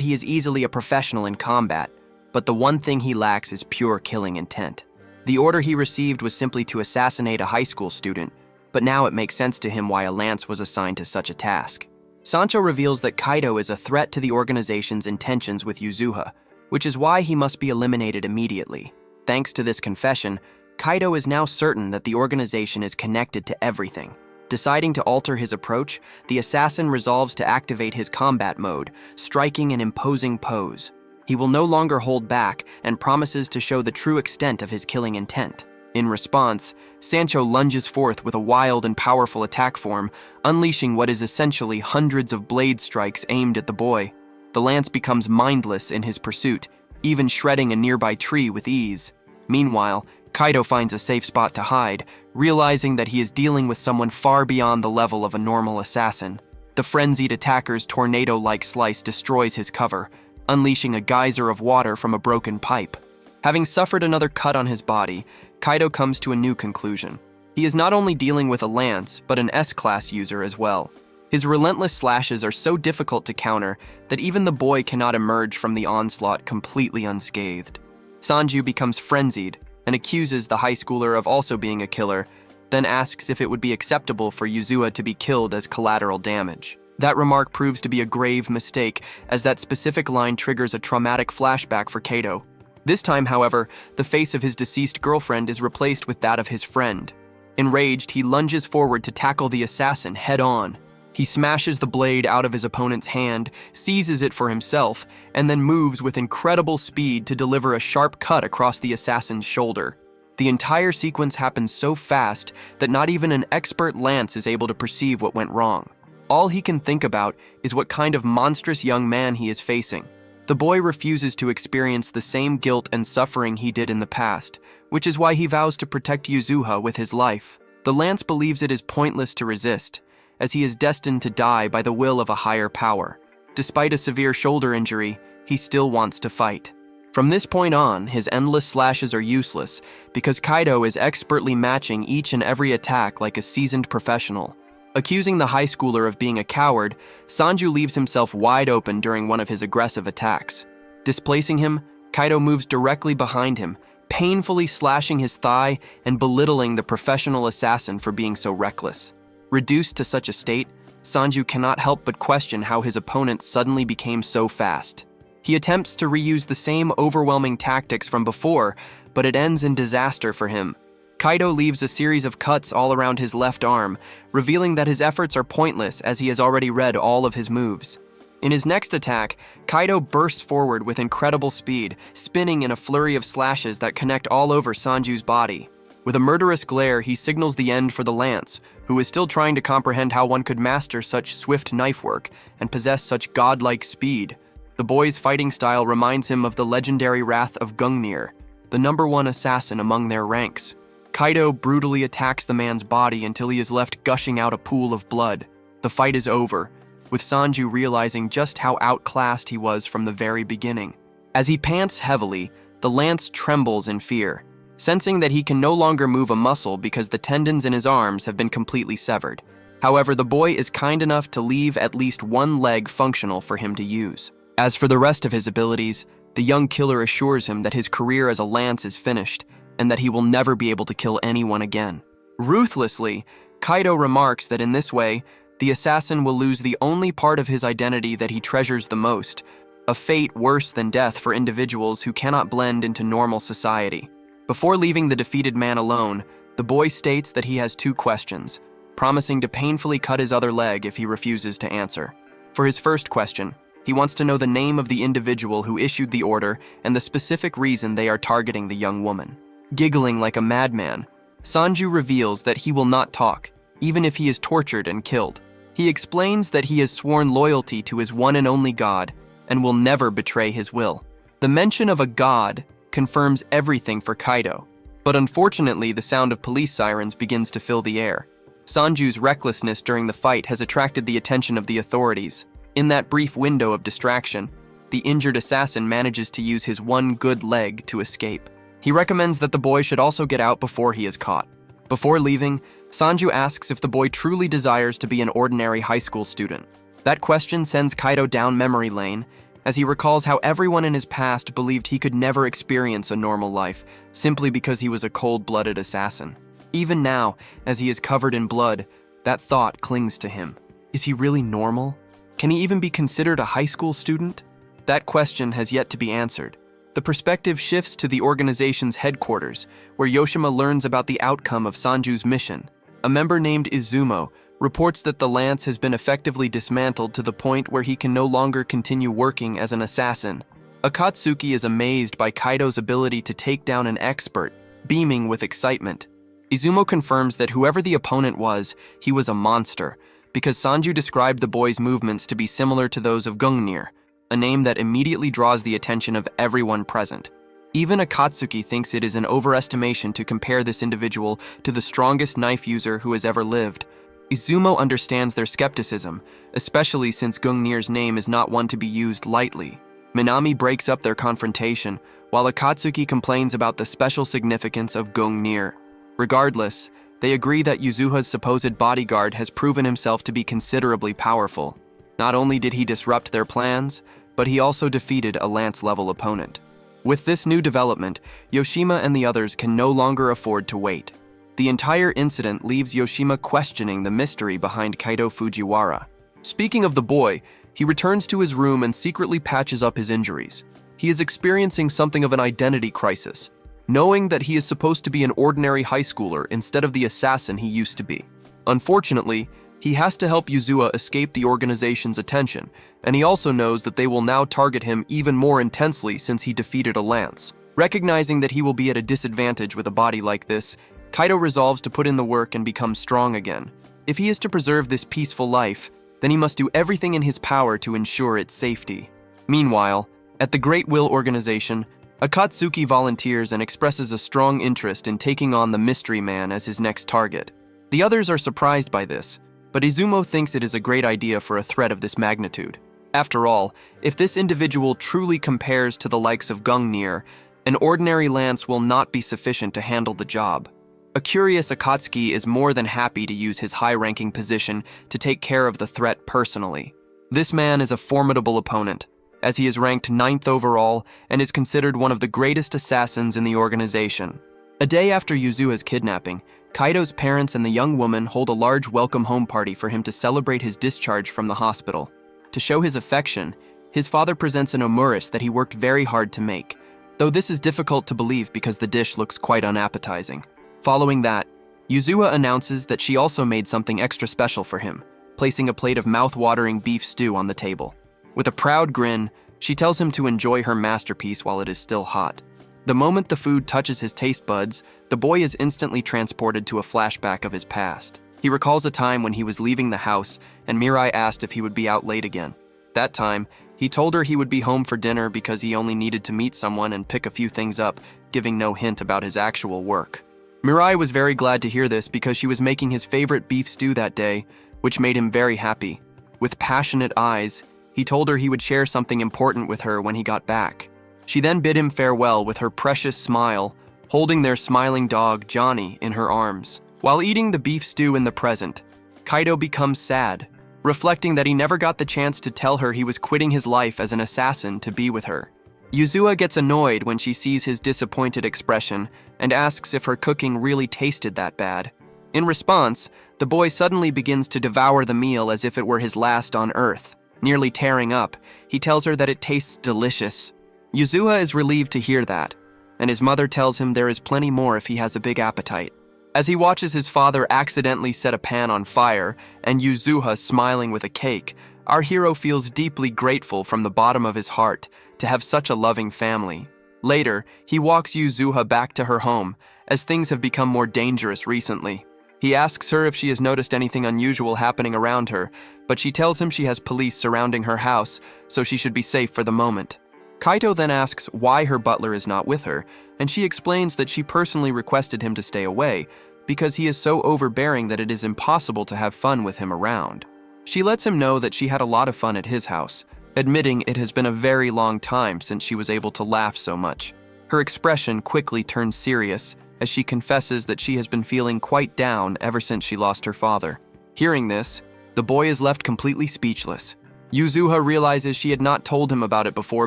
he is easily a professional in combat, but the one thing he lacks is pure killing intent. The order he received was simply to assassinate a high school student, but now it makes sense to him why a lance was assigned to such a task. Sancho reveals that Kaido is a threat to the organization's intentions with Yuzuha, which is why he must be eliminated immediately. Thanks to this confession, Kaido is now certain that the organization is connected to everything. Deciding to alter his approach, the assassin resolves to activate his combat mode, striking an imposing pose. He will no longer hold back and promises to show the true extent of his killing intent. In response, Sancho lunges forth with a wild and powerful attack form, unleashing what is essentially hundreds of blade strikes aimed at the boy. The lance becomes mindless in his pursuit, even shredding a nearby tree with ease. Meanwhile, Kaido finds a safe spot to hide, realizing that he is dealing with someone far beyond the level of a normal assassin. The frenzied attacker's tornado-like slice destroys his cover, unleashing a geyser of water from a broken pipe. Having suffered another cut on his body, Kaido comes to a new conclusion. He is not only dealing with a lance, but an S-class user as well. His relentless slashes are so difficult to counter that even the boy cannot emerge from the onslaught completely unscathed. Sanju becomes frenzied and accuses the high schooler of also being a killer, then asks if it would be acceptable for Yuzuha to be killed as collateral damage. That remark proves to be a grave mistake, as that specific line triggers a traumatic flashback for Kaido. This time, however, the face of his deceased girlfriend is replaced with that of his friend. Enraged, he lunges forward to tackle the assassin head-on. He smashes the blade out of his opponent's hand, seizes it for himself, and then moves with incredible speed to deliver a sharp cut across the assassin's shoulder. The entire sequence happens so fast that not even an expert lance is able to perceive what went wrong. All he can think about is what kind of monstrous young man he is facing. The boy refuses to experience the same guilt and suffering he did in the past, which is why he vows to protect Yuzuha with his life. The lance believes it is pointless to resist, as he is destined to die by the will of a higher power. Despite a severe shoulder injury, he still wants to fight. From this point on, his endless slashes are useless, because Kaido is expertly matching each and every attack like a seasoned professional. Accusing the high schooler of being a coward, Sanju leaves himself wide open during one of his aggressive attacks. Displacing him, Kaido moves directly behind him, painfully slashing his thigh and belittling the professional assassin for being so reckless. Reduced to such a state, Sanju cannot help but question how his opponent suddenly became so fast. He attempts to reuse the same overwhelming tactics from before, but it ends in disaster for him. Kaido leaves a series of cuts all around his left arm, revealing that his efforts are pointless as he has already read all of his moves. In his next attack, Kaido bursts forward with incredible speed, spinning in a flurry of slashes that connect all over Sanju's body. With a murderous glare, he signals the end for the lance, who is still trying to comprehend how one could master such swift knife work and possess such godlike speed. The boy's fighting style reminds him of the legendary wrath of Gungnir, the #1 assassin among their ranks. Kaido brutally attacks the man's body until he is left gushing out a pool of blood. The fight is over, with Sanju realizing just how outclassed he was from the very beginning. As he pants heavily, the lance trembles in fear, sensing that he can no longer move a muscle because the tendons in his arms have been completely severed. However, the boy is kind enough to leave at least one leg functional for him to use. As for the rest of his abilities, the young killer assures him that his career as a lance is finished, and that he will never be able to kill anyone again. Ruthlessly, Kaido remarks that in this way, the assassin will lose the only part of his identity that he treasures the most, a fate worse than death for individuals who cannot blend into normal society. Before leaving the defeated man alone, the boy states that he has 2 questions, promising to painfully cut his other leg if he refuses to answer. For his first question, he wants to know the name of the individual who issued the order and the specific reason they are targeting the young woman. Giggling like a madman, Sanju reveals that he will not talk, even if he is tortured and killed. He explains that he has sworn loyalty to his one and only god and will never betray his will. The mention of a god confirms everything for Kaido, but unfortunately the sound of police sirens begins to fill the air. Sanju's recklessness during the fight has attracted the attention of the authorities. In that brief window of distraction, the injured assassin manages to use his one good leg to escape. He recommends that the boy should also get out before he is caught. Before leaving, Sanju asks if the boy truly desires to be an ordinary high school student. That question sends Kaido down memory lane, as he recalls how everyone in his past believed he could never experience a normal life simply because he was a cold-blooded assassin. Even now, as he is covered in blood, that thought clings to him. Is he really normal? Can he even be considered a high school student? That question has yet to be answered. The perspective shifts to the organization's headquarters, where Yoshima learns about the outcome of Sanju's mission. A member named Izumo reports that the lance has been effectively dismantled to the point where he can no longer continue working as an assassin. Akatsuki is amazed by Kaido's ability to take down an expert, beaming with excitement. Izumo confirms that whoever the opponent was, he was a monster, because Sanju described the boy's movements to be similar to those of Gungnir, a name that immediately draws the attention of everyone present. Even Akatsuki thinks it is an overestimation to compare this individual to the strongest knife user who has ever lived. Izumo understands their skepticism, especially since Gungnir's name is not one to be used lightly. Minami breaks up their confrontation, while Akatsuki complains about the special significance of Gungnir. Regardless, they agree that Yuzuha's supposed bodyguard has proven himself to be considerably powerful. Not only did he disrupt their plans, but he also defeated a lance-level opponent. With this new development, Yoshima and the others can no longer afford to wait. The entire incident leaves Yoshima questioning the mystery behind Kaido Fujiwara. Speaking of the boy, he returns to his room and secretly patches up his injuries. He is experiencing something of an identity crisis, knowing that he is supposed to be an ordinary high schooler instead of the assassin he used to be. Unfortunately, he has to help Yuzuha escape the organization's attention, and he also knows that they will now target him even more intensely since he defeated a lance. Recognizing that he will be at a disadvantage with a body like this, Kaido resolves to put in the work and become strong again. If he is to preserve this peaceful life, then he must do everything in his power to ensure its safety. Meanwhile, at the Great Will organization, Akatsuki volunteers and expresses a strong interest in taking on the Mystery Man as his next target. The others are surprised by this, but Izumo thinks it is a great idea for a threat of this magnitude. After all, if this individual truly compares to the likes of Gungnir, an ordinary lance will not be sufficient to handle the job. A curious Akatsuki is more than happy to use his high-ranking position to take care of the threat personally. This man is a formidable opponent, as he is ranked 9th overall and is considered one of the greatest assassins in the organization. A day after Yuzuha's kidnapping, Kaido's parents and the young woman hold a large welcome home party for him to celebrate his discharge from the hospital. To show his affection, his father presents an omuris that he worked very hard to make, though this is difficult to believe because the dish looks quite unappetizing. Following that, Yuzuha announces that she also made something extra special for him, placing a plate of mouth-watering beef stew on the table. With a proud grin, she tells him to enjoy her masterpiece while it is still hot. The moment the food touches his taste buds, the boy is instantly transported to a flashback of his past. He recalls a time when he was leaving the house and Mirai asked if he would be out late again. That time, he told her he would be home for dinner because he only needed to meet someone and pick a few things up, giving no hint about his actual work. Mirai was very glad to hear this because she was making his favorite beef stew that day, which made him very happy. With passionate eyes, he told her he would share something important with her when he got back. She then bid him farewell with her precious smile, holding their smiling dog, Johnny, in her arms. While eating the beef stew in the present, Kaido becomes sad, reflecting that he never got the chance to tell her he was quitting his life as an assassin to be with her. Yuzuha gets annoyed when she sees his disappointed expression and asks if her cooking really tasted that bad. In response, the boy suddenly begins to devour the meal as if it were his last on Earth. Nearly tearing up, he tells her that it tastes delicious. Yuzuha is relieved to hear that, and his mother tells him there is plenty more if he has a big appetite. As he watches his father accidentally set a pan on fire and Yuzuha smiling with a cake, our hero feels deeply grateful from the bottom of his heart to have such a loving family. Later, he walks Yuzuha back to her home, as things have become more dangerous recently. He asks her if she has noticed anything unusual happening around her, but she tells him she has police surrounding her house, so she should be safe for the moment. Kaito then asks why her butler is not with her, and she explains that she personally requested him to stay away, because he is so overbearing that it is impossible to have fun with him around. She lets him know that she had a lot of fun at his house, admitting it has been a very long time since she was able to laugh so much. Her expression quickly turns serious, as she confesses that she has been feeling quite down ever since she lost her father. Hearing this, the boy is left completely speechless. Yuzuha realizes she had not told him about it before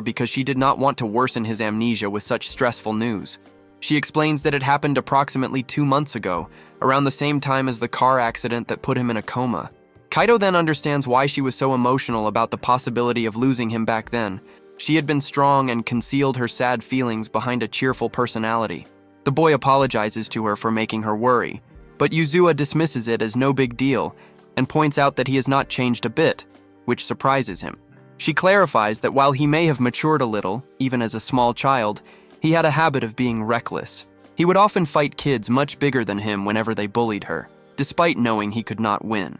because she did not want to worsen his amnesia with such stressful news. She explains that it happened approximately 2 months ago, around the same time as the car accident that put him in a coma. Kaito then understands why she was so emotional about the possibility of losing him back then. She had been strong and concealed her sad feelings behind a cheerful personality. The boy apologizes to her for making her worry, but Yuzuha dismisses it as no big deal and points out that he has not changed a bit, which surprises him. She clarifies that while he may have matured a little, even as a small child, he had a habit of being reckless. He would often fight kids much bigger than him whenever they bullied her, despite knowing he could not win.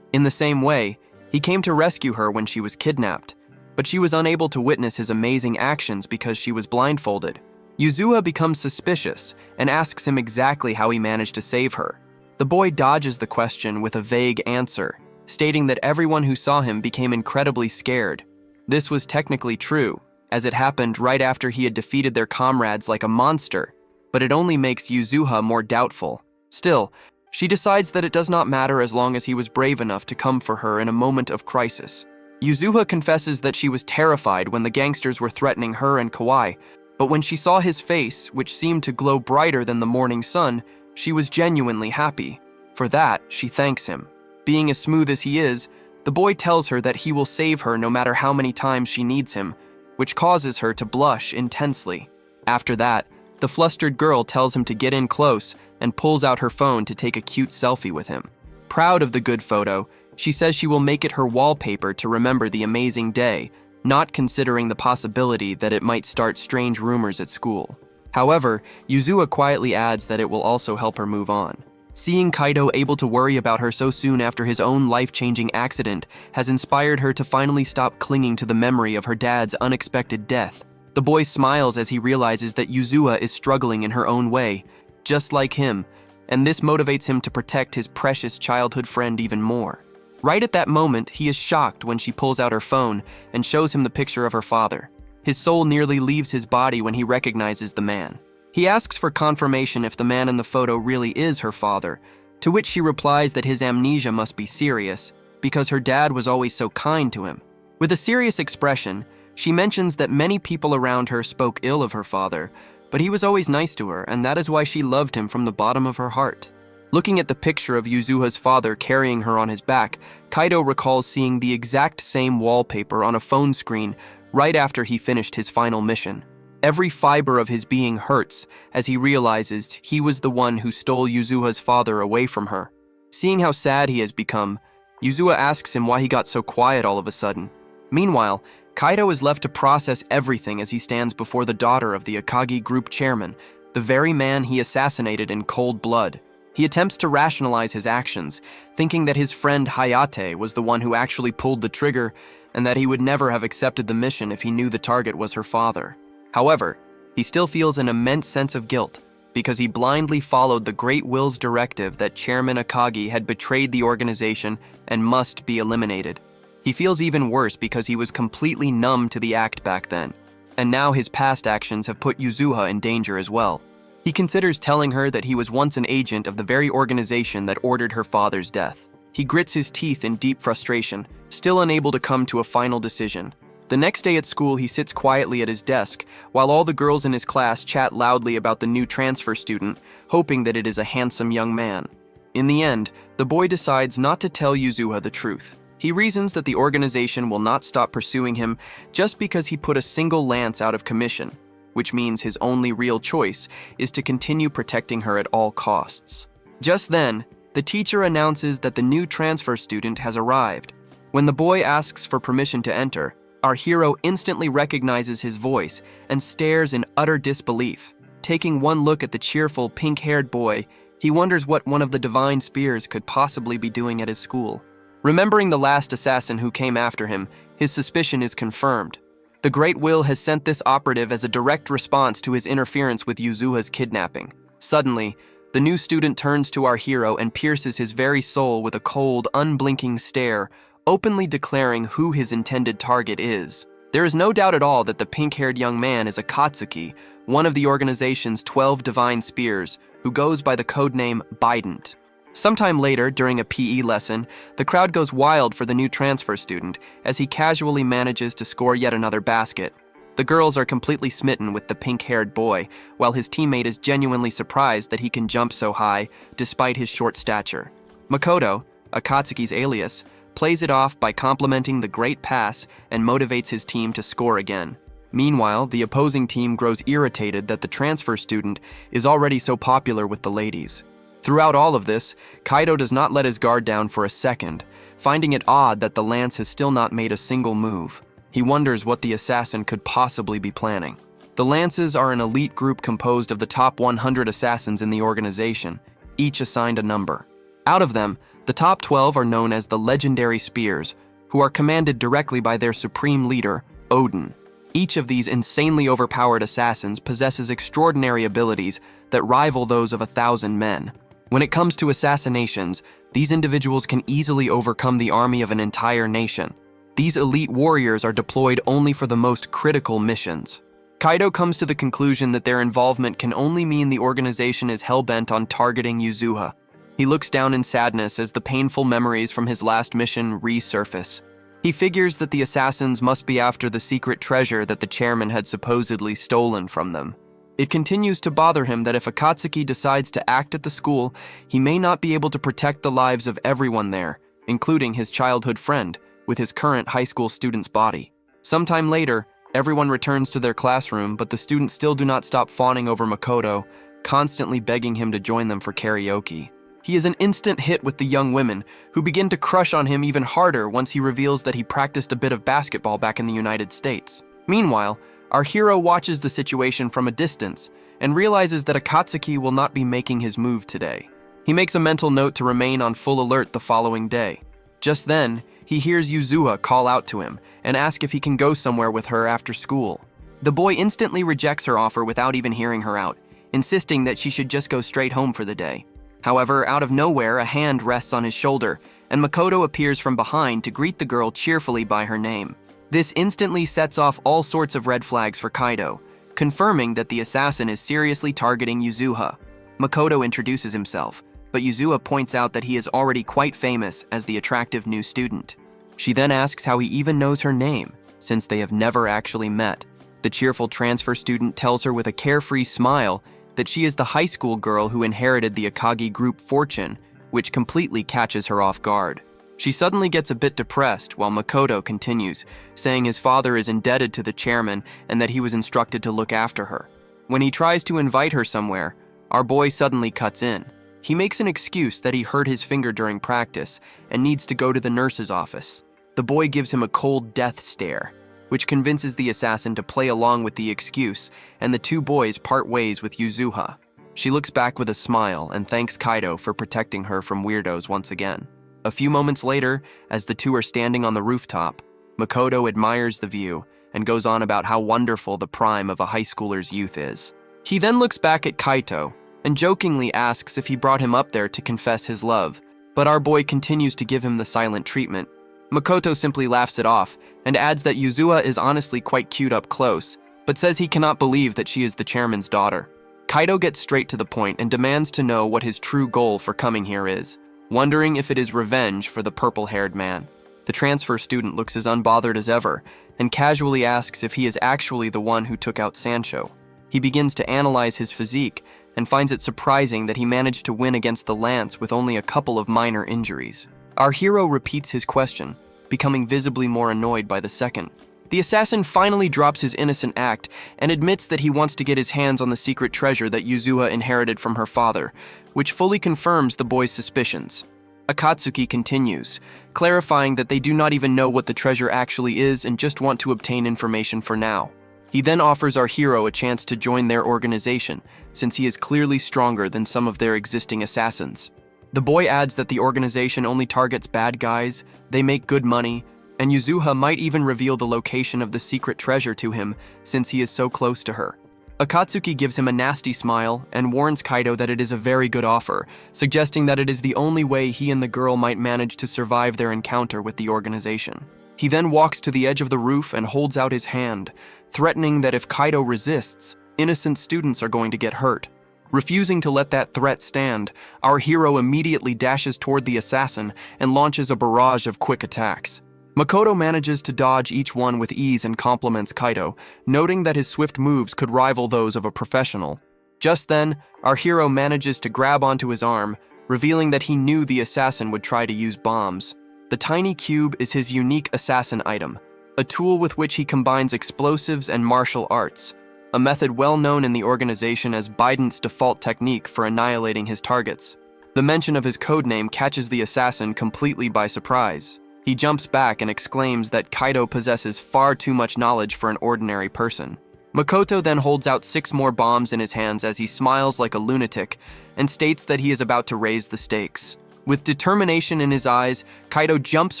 In the same way, he came to rescue her when she was kidnapped, but she was unable to witness his amazing actions because she was blindfolded. Yuzuha becomes suspicious and asks him exactly how he managed to save her. The boy dodges the question with a vague answer, stating that everyone who saw him became incredibly scared. This was technically true, as it happened right after he had defeated their comrades like a monster, but it only makes Yuzuha more doubtful. Still, she decides that it does not matter as long as he was brave enough to come for her in a moment of crisis. Yuzuha confesses that she was terrified when the gangsters were threatening her and Kawai, but when she saw his face, which seemed to glow brighter than the morning sun, she was genuinely happy. For that, she thanks him. Being as smooth as he is, the boy tells her that he will save her no matter how many times she needs him, which causes her to blush intensely. After that, the flustered girl tells him to get in close and pulls out her phone to take a cute selfie with him. Proud of the good photo, she says she will make it her wallpaper to remember the amazing day, not considering the possibility that it might start strange rumors at school. However, Yuzuha quietly adds that it will also help her move on. Seeing Kaito able to worry about her so soon after his own life-changing accident has inspired her to finally stop clinging to the memory of her dad's unexpected death. The boy smiles as he realizes that Yuzuha is struggling in her own way, just like him, and this motivates him to protect his precious childhood friend even more. Right at that moment, he is shocked when she pulls out her phone and shows him the picture of her father. His soul nearly leaves his body when he recognizes the man. He asks for confirmation if the man in the photo really is her father, to which she replies that his amnesia must be serious, because her dad was always so kind to him. With a serious expression, she mentions that many people around her spoke ill of her father, but he was always nice to her, and that is why she loved him from the bottom of her heart. Looking at the picture of Yuzuha's father carrying her on his back, Kaito recalls seeing the exact same wallpaper on a phone screen right after he finished his final mission. Every fiber of his being hurts as he realizes he was the one who stole Yuzuha's father away from her. Seeing how sad he has become, Yuzuha asks him why he got so quiet all of a sudden. Meanwhile, Kaito is left to process everything as he stands before the daughter of the Akagi group chairman, the very man he assassinated in cold blood. He attempts to rationalize his actions, thinking that his friend Hayate was the one who actually pulled the trigger and that he would never have accepted the mission if he knew the target was her father. However, he still feels an immense sense of guilt because he blindly followed the Great Will's directive that Chairman Akagi had betrayed the organization and must be eliminated. He feels even worse because he was completely numb to the act back then, and now his past actions have put Yuzuha in danger as well. He considers telling her that he was once an agent of the very organization that ordered her father's death. He grits his teeth in deep frustration, still unable to come to a final decision. The next day at school, he sits quietly at his desk, while all the girls in his class chat loudly about the new transfer student, hoping that it is a handsome young man. In the end, the boy decides not to tell Yuzuha the truth. He reasons that the organization will not stop pursuing him just because he put a single lance out of commission, which means his only real choice is to continue protecting her at all costs. Just then, the teacher announces that the new transfer student has arrived. When the boy asks for permission to enter, our hero instantly recognizes his voice and stares in utter disbelief. Taking one look at the cheerful, pink-haired boy, he wonders what one of the divine spears could possibly be doing at his school. Remembering the last assassin who came after him, his suspicion is confirmed. The Great Will has sent this operative as a direct response to his interference with Yuzuha's kidnapping. Suddenly, the new student turns to our hero and pierces his very soul with a cold, unblinking stare, openly declaring who his intended target is. There is no doubt at all that the pink-haired young man is Akatsuki, one of the organization's 12 divine spears, who goes by the codename Bident. Sometime later, during a PE lesson, the crowd goes wild for the new transfer student as he casually manages to score yet another basket. The girls are completely smitten with the pink-haired boy, while his teammate is genuinely surprised that he can jump so high despite his short stature. Makoto, Akatsuki's alias, plays it off by complimenting the great pass and motivates his team to score again. Meanwhile, the opposing team grows irritated that the transfer student is already so popular with the ladies. Throughout all of this, Kaido does not let his guard down for a second, finding it odd that the lance has still not made a single move. He wonders what the assassin could possibly be planning. The Lances are an elite group composed of the top 100 assassins in the organization, each assigned a number. Out of them, the top 12 are known as the Legendary Spears, who are commanded directly by their supreme leader, Odin. Each of these insanely overpowered assassins possesses extraordinary abilities that rival those of 1,000 men. When it comes to assassinations, these individuals can easily overcome the army of an entire nation. These elite warriors are deployed only for the most critical missions. Kaido comes to the conclusion that their involvement can only mean the organization is hell-bent on targeting Yuzuha. He looks down in sadness as the painful memories from his last mission resurface. He figures that the assassins must be after the secret treasure that the chairman had supposedly stolen from them. It continues to bother him that if Akatsuki decides to act at the school, he may not be able to protect the lives of everyone there, including his childhood friend, with his current high school student's body. Sometime later, everyone returns to their classroom, but the students still do not stop fawning over Makoto, constantly begging him to join them for karaoke. He is an instant hit with the young women, who begin to crush on him even harder once he reveals that he practiced a bit of basketball back in the United States. Meanwhile, our hero watches the situation from a distance and realizes that Akatsuki will not be making his move today. He makes a mental note to remain on full alert the following day. Just then, he hears Yuzuha call out to him and ask if he can go somewhere with her after school. The boy instantly rejects her offer without even hearing her out, insisting that she should just go straight home for the day. However, out of nowhere, a hand rests on his shoulder, and Makoto appears from behind to greet the girl cheerfully by her name. This instantly sets off all sorts of red flags for Kaido, confirming that the assassin is seriously targeting Yuzuha. Makoto introduces himself, but Yuzuha points out that he is already quite famous as the attractive new student. She then asks how he even knows her name, since they have never actually met. The cheerful transfer student tells her with a carefree smile that she is the high school girl who inherited the Akagi group fortune, which completely catches her off guard. She suddenly gets a bit depressed while Makoto continues, saying his father is indebted to the chairman and that he was instructed to look after her. When he tries to invite her somewhere, our boy suddenly cuts in. He makes an excuse that he hurt his finger during practice and needs to go to the nurse's office. The boy gives him a cold death stare, which convinces the assassin to play along with the excuse, and the two boys part ways with Yuzuha. She looks back with a smile and thanks Kaido for protecting her from weirdos once again. A few moments later, as the two are standing on the rooftop, Makoto admires the view and goes on about how wonderful the prime of a high schooler's youth is. He then looks back at Kaito and jokingly asks if he brought him up there to confess his love, but our boy continues to give him the silent treatment. Makoto simply laughs it off and adds that Yuzuha is honestly quite cute up close, but says he cannot believe that she is the chairman's daughter. Kaido gets straight to the point and demands to know what his true goal for coming here is, wondering if it is revenge for the purple-haired man. The transfer student looks as unbothered as ever and casually asks if he is actually the one who took out Sancho. He begins to analyze his physique and finds it surprising that he managed to win against the lance with only a couple of minor injuries. Our hero repeats his question, becoming visibly more annoyed by the second. The assassin finally drops his innocent act and admits that he wants to get his hands on the secret treasure that Yuzuha inherited from her father, which fully confirms the boy's suspicions. Akatsuki continues, clarifying that they do not even know what the treasure actually is and just want to obtain information for now. He then offers our hero a chance to join their organization, since he is clearly stronger than some of their existing assassins. The boy adds that the organization only targets bad guys, they make good money, and Yuzuha might even reveal the location of the secret treasure to him since he is so close to her. Akatsuki gives him a nasty smile and warns Kaido that it is a very good offer, suggesting that it is the only way he and the girl might manage to survive their encounter with the organization. He then walks to the edge of the roof and holds out his hand, threatening that if Kaido resists, innocent students are going to get hurt. Refusing to let that threat stand, our hero immediately dashes toward the assassin and launches a barrage of quick attacks. Makoto manages to dodge each one with ease and compliments Kaido, noting that his swift moves could rival those of a professional. Just then, our hero manages to grab onto his arm, revealing that he knew the assassin would try to use bombs. The tiny cube is his unique assassin item, a tool with which he combines explosives and martial arts, a method well known in the organization as Biden's default technique for annihilating his targets. The mention of his codename catches the assassin completely by surprise. He jumps back and exclaims that Kaido possesses far too much knowledge for an ordinary person. Makoto then holds out 6 more bombs in his hands as he smiles like a lunatic and states that he is about to raise the stakes. With determination in his eyes, Kaido jumps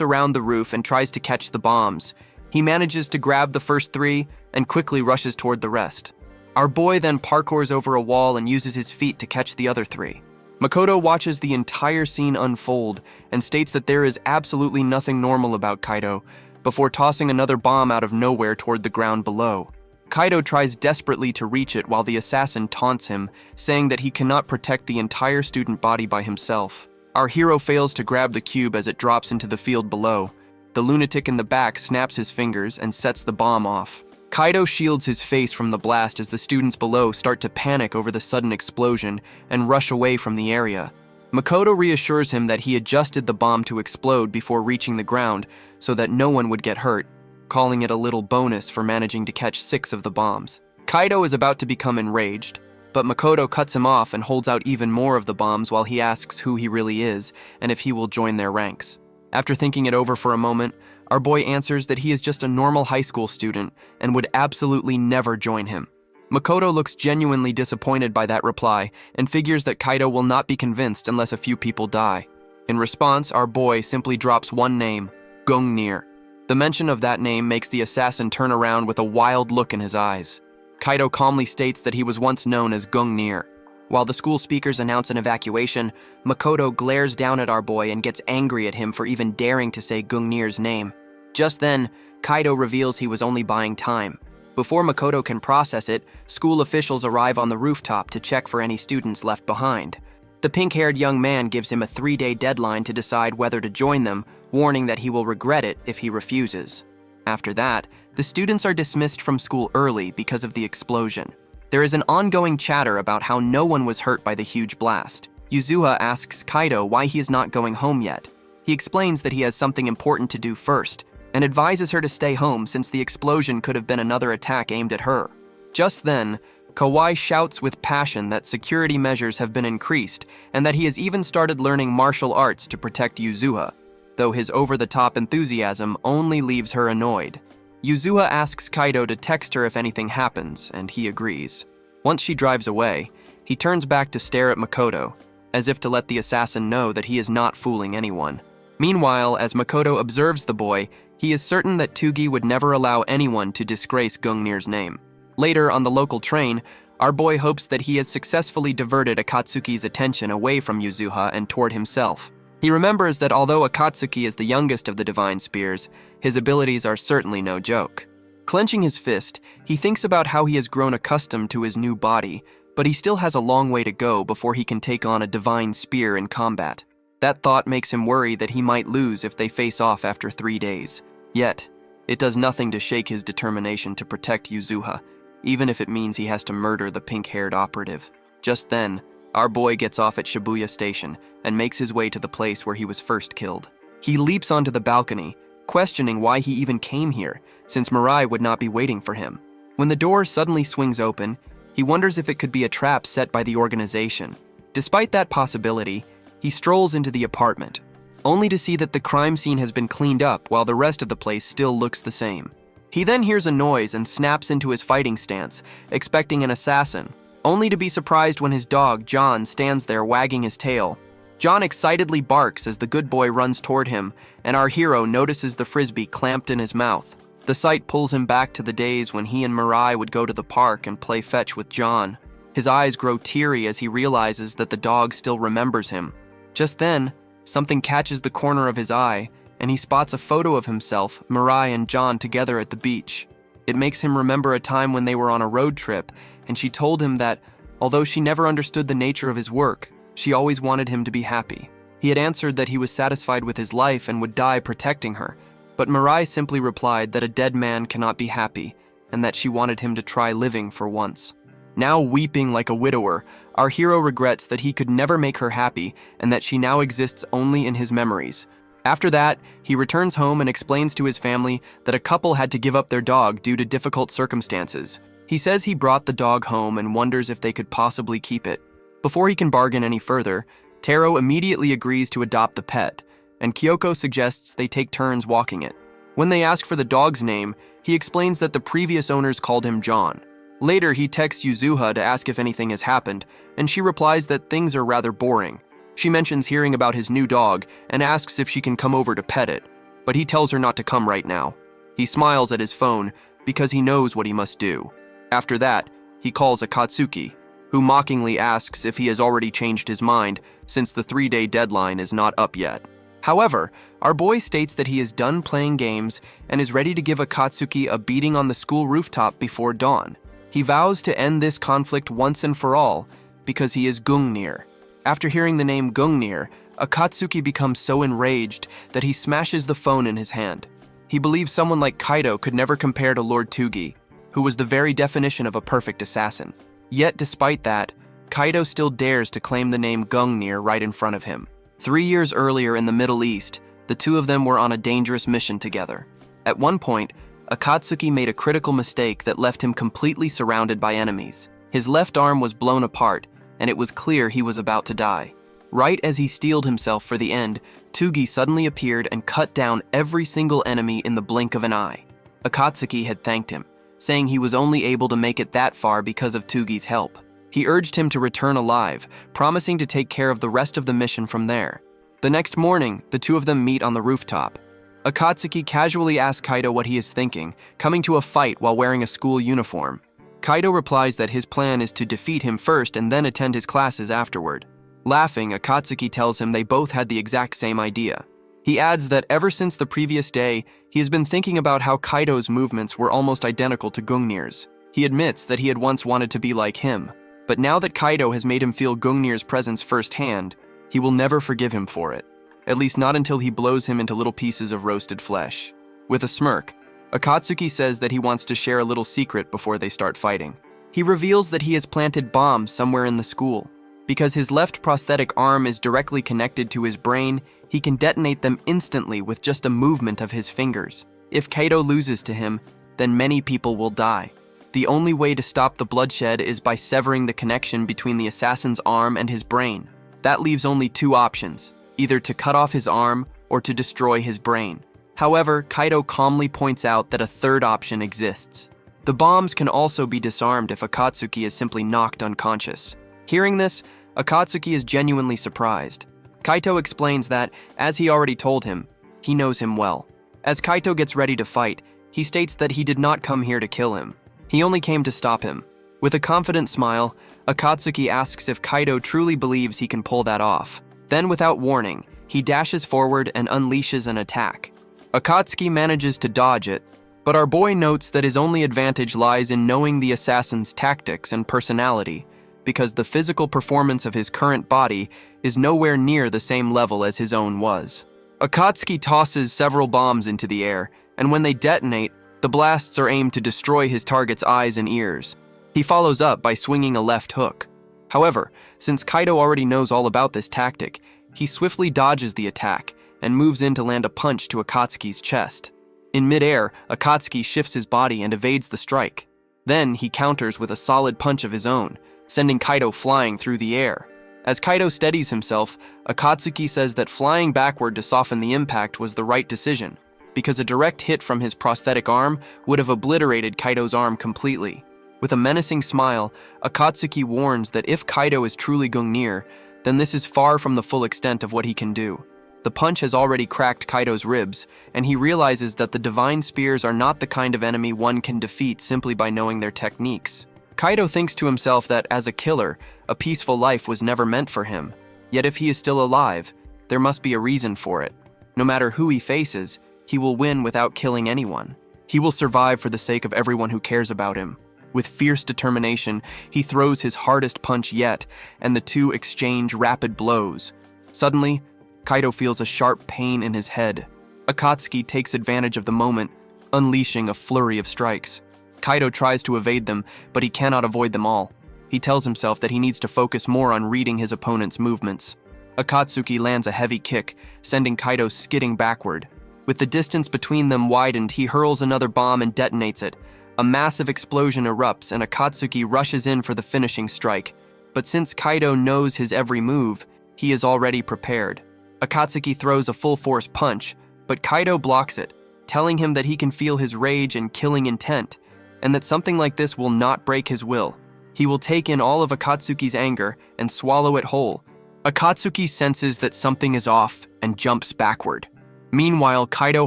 around the roof and tries to catch the bombs. He manages to grab the first 3 and quickly rushes toward the rest. Our boy then parkours over a wall and uses his feet to catch the other 3. Makoto watches the entire scene unfold and states that there is absolutely nothing normal about Kaido, before tossing another bomb out of nowhere toward the ground below. Kaido tries desperately to reach it while the assassin taunts him, saying that he cannot protect the entire student body by himself. Our hero fails to grab the cube as it drops into the field below. The lunatic in the back snaps his fingers and sets the bomb off. Kaido shields his face from the blast as the students below start to panic over the sudden explosion and rush away from the area. Makoto reassures him that he adjusted the bomb to explode before reaching the ground so that no one would get hurt, calling it a little bonus for managing to catch 6 of the bombs. Kaido is about to become enraged, but Makoto cuts him off and holds out even more of the bombs while he asks who he really is and if he will join their ranks. After thinking it over for a moment, our boy answers that he is just a normal high school student and would absolutely never join him. Makoto looks genuinely disappointed by that reply and figures that Kaido will not be convinced unless a few people die. In response, our boy simply drops one name, Gungnir. The mention of that name makes the assassin turn around with a wild look in his eyes. Kaido calmly states that he was once known as Gungnir. While the school speakers announce an evacuation, Makoto glares down at our boy and gets angry at him for even daring to say Gungnir's name. Just then, Kaido reveals he was only buying time. Before Makoto can process it, school officials arrive on the rooftop to check for any students left behind. The pink-haired young man gives him a 3-day deadline to decide whether to join them, warning that he will regret it if he refuses. After that, the students are dismissed from school early because of the explosion. There is an ongoing chatter about how no one was hurt by the huge blast. Yuzuha asks Kaido why he is not going home yet. He explains that he has something important to do first, and advises her to stay home since the explosion could have been another attack aimed at her. Just then, Kawai shouts with passion that security measures have been increased and that he has even started learning martial arts to protect Yuzuha, though his over-the-top enthusiasm only leaves her annoyed. Yuzuha asks Kaido to text her if anything happens, and he agrees. Once she drives away, he turns back to stare at Makoto, as if to let the assassin know that he is not fooling anyone. Meanwhile, as Makoto observes the boy, he is certain that Tugi would never allow anyone to disgrace Gungnir's name. Later, on the local train, our boy hopes that he has successfully diverted Akatsuki's attention away from Yuzuha and toward himself. He remembers that although Akatsuki is the youngest of the Divine Spears, his abilities are certainly no joke. Clenching his fist, he thinks about how he has grown accustomed to his new body, but he still has a long way to go before he can take on a Divine Spear in combat. That thought makes him worry that he might lose if they face off after 3 days. Yet, it does nothing to shake his determination to protect Yuzuha, even if it means he has to murder the pink-haired operative. Just then, our boy gets off at Shibuya Station and makes his way to the place where he was first killed. He leaps onto the balcony, questioning why he even came here, since Mirai would not be waiting for him. When the door suddenly swings open, he wonders if it could be a trap set by the organization. Despite that possibility, he strolls into the apartment, only to see that the crime scene has been cleaned up while the rest of the place still looks the same. He then hears a noise and snaps into his fighting stance, expecting an assassin, only to be surprised when his dog, John, stands there wagging his tail. John excitedly barks as the good boy runs toward him, and our hero notices the frisbee clamped in his mouth. The sight pulls him back to the days when he and Mirai would go to the park and play fetch with John. His eyes grow teary as he realizes that the dog still remembers him. Just then, something catches the corner of his eye, and he spots a photo of himself, Mirai, and John together at the beach. It makes him remember a time when they were on a road trip, and she told him that, although she never understood the nature of his work, she always wanted him to be happy. He had answered that he was satisfied with his life and would die protecting her, but Mirai simply replied that a dead man cannot be happy, and that she wanted him to try living for once. Now weeping like a widower, our hero regrets that he could never make her happy and that she now exists only in his memories. After that, he returns home and explains to his family that a couple had to give up their dog due to difficult circumstances. He says he brought the dog home and wonders if they could possibly keep it. Before he can bargain any further, Taro immediately agrees to adopt the pet, and Kyoko suggests they take turns walking it. When they ask for the dog's name, he explains that the previous owners called him John. Later, he texts Yuzuha to ask if anything has happened, and she replies that things are rather boring. She mentions hearing about his new dog and asks if she can come over to pet it, but he tells her not to come right now. He smiles at his phone because he knows what he must do. After that, he calls Akatsuki, who mockingly asks if he has already changed his mind since the 3-day deadline is not up yet. However, our boy states that he is done playing games and is ready to give Akatsuki a beating on the school rooftop before dawn. He vows to end this conflict once and for all because he is Gungnir. After hearing the name Gungnir, Akatsuki becomes so enraged that he smashes the phone in his hand. He believes someone like Kaido could never compare to Lord Tugi, who was the very definition of a perfect assassin. Yet despite that, Kaido still dares to claim the name Gungnir right in front of him. 3 years earlier in the Middle East, the two of them were on a dangerous mission together. At one point, Akatsuki made a critical mistake that left him completely surrounded by enemies. His left arm was blown apart, and it was clear he was about to die. Right as he steeled himself for the end, Tugi suddenly appeared and cut down every single enemy in the blink of an eye. Akatsuki had thanked him, saying he was only able to make it that far because of Tugi's help. He urged him to return alive, promising to take care of the rest of the mission from there. The next morning, the two of them meet on the rooftop. Akatsuki casually asks Kaido what he is thinking, coming to a fight while wearing a school uniform. Kaido replies that his plan is to defeat him first and then attend his classes afterward. Laughing, Akatsuki tells him they both had the exact same idea. He adds that ever since the previous day, he has been thinking about how Kaido's movements were almost identical to Gungnir's. He admits that he had once wanted to be like him, but now that Kaido has made him feel Gungnir's presence firsthand, he will never forgive him for it. At least not until he blows him into little pieces of roasted flesh. With a smirk, Akatsuki says that he wants to share a little secret before they start fighting. He reveals that he has planted bombs somewhere in the school. Because his left prosthetic arm is directly connected to his brain, he can detonate them instantly with just a movement of his fingers. If Kaido loses to him, then many people will die. The only way to stop the bloodshed is by severing the connection between the assassin's arm and his brain. That leaves only two options, either to cut off his arm or to destroy his brain. However, Kaido calmly points out that a third option exists. The bombs can also be disarmed if Akatsuki is simply knocked unconscious. Hearing this, Akatsuki is genuinely surprised. Kaito explains that, as he already told him, he knows him well. As Kaito gets ready to fight, he states that he did not come here to kill him. He only came to stop him. With a confident smile, Akatsuki asks if Kaito truly believes he can pull that off. Then, without warning, he dashes forward and unleashes an attack. Akatsuki manages to dodge it, but our boy notes that his only advantage lies in knowing the assassin's tactics and personality, because the physical performance of his current body is nowhere near the same level as his own was. Akatsuki tosses several bombs into the air, and when they detonate, the blasts are aimed to destroy his target's eyes and ears. He follows up by swinging a left hook. However, since Kaito already knows all about this tactic, he swiftly dodges the attack and moves in to land a punch to Akatsuki's chest. In midair, Akatsuki shifts his body and evades the strike. Then he counters with a solid punch of his own, sending Kaito flying through the air. As Kaito steadies himself, Akatsuki says that flying backward to soften the impact was the right decision, because a direct hit from his prosthetic arm would have obliterated Kaito's arm completely. With a menacing smile, Akatsuki warns that if Kaito is truly Gungnir, then this is far from the full extent of what he can do. The punch has already cracked Kaito's ribs, and he realizes that the divine spears are not the kind of enemy one can defeat simply by knowing their techniques. Kaito thinks to himself that, as a killer, a peaceful life was never meant for him. Yet if he is still alive, there must be a reason for it. No matter who he faces, he will win without killing anyone. He will survive for the sake of everyone who cares about him. With fierce determination, he throws his hardest punch yet, and the two exchange rapid blows. Suddenly, Kaido feels a sharp pain in his head. Akatsuki takes advantage of the moment, unleashing a flurry of strikes. Kaido tries to evade them, but he cannot avoid them all. He tells himself that he needs to focus more on reading his opponent's movements. Akatsuki lands a heavy kick, sending Kaido skidding backward. With the distance between them widened, he hurls another bomb and detonates it. A massive explosion erupts, and Akatsuki rushes in for the finishing strike. But since Kaido knows his every move, he is already prepared. Akatsuki throws a full-force punch, but Kaido blocks it, telling him that he can feel his rage and killing intent, and that something like this will not break his will. He will take in all of Akatsuki's anger and swallow it whole. Akatsuki senses that something is off and jumps backward. Meanwhile, Kaido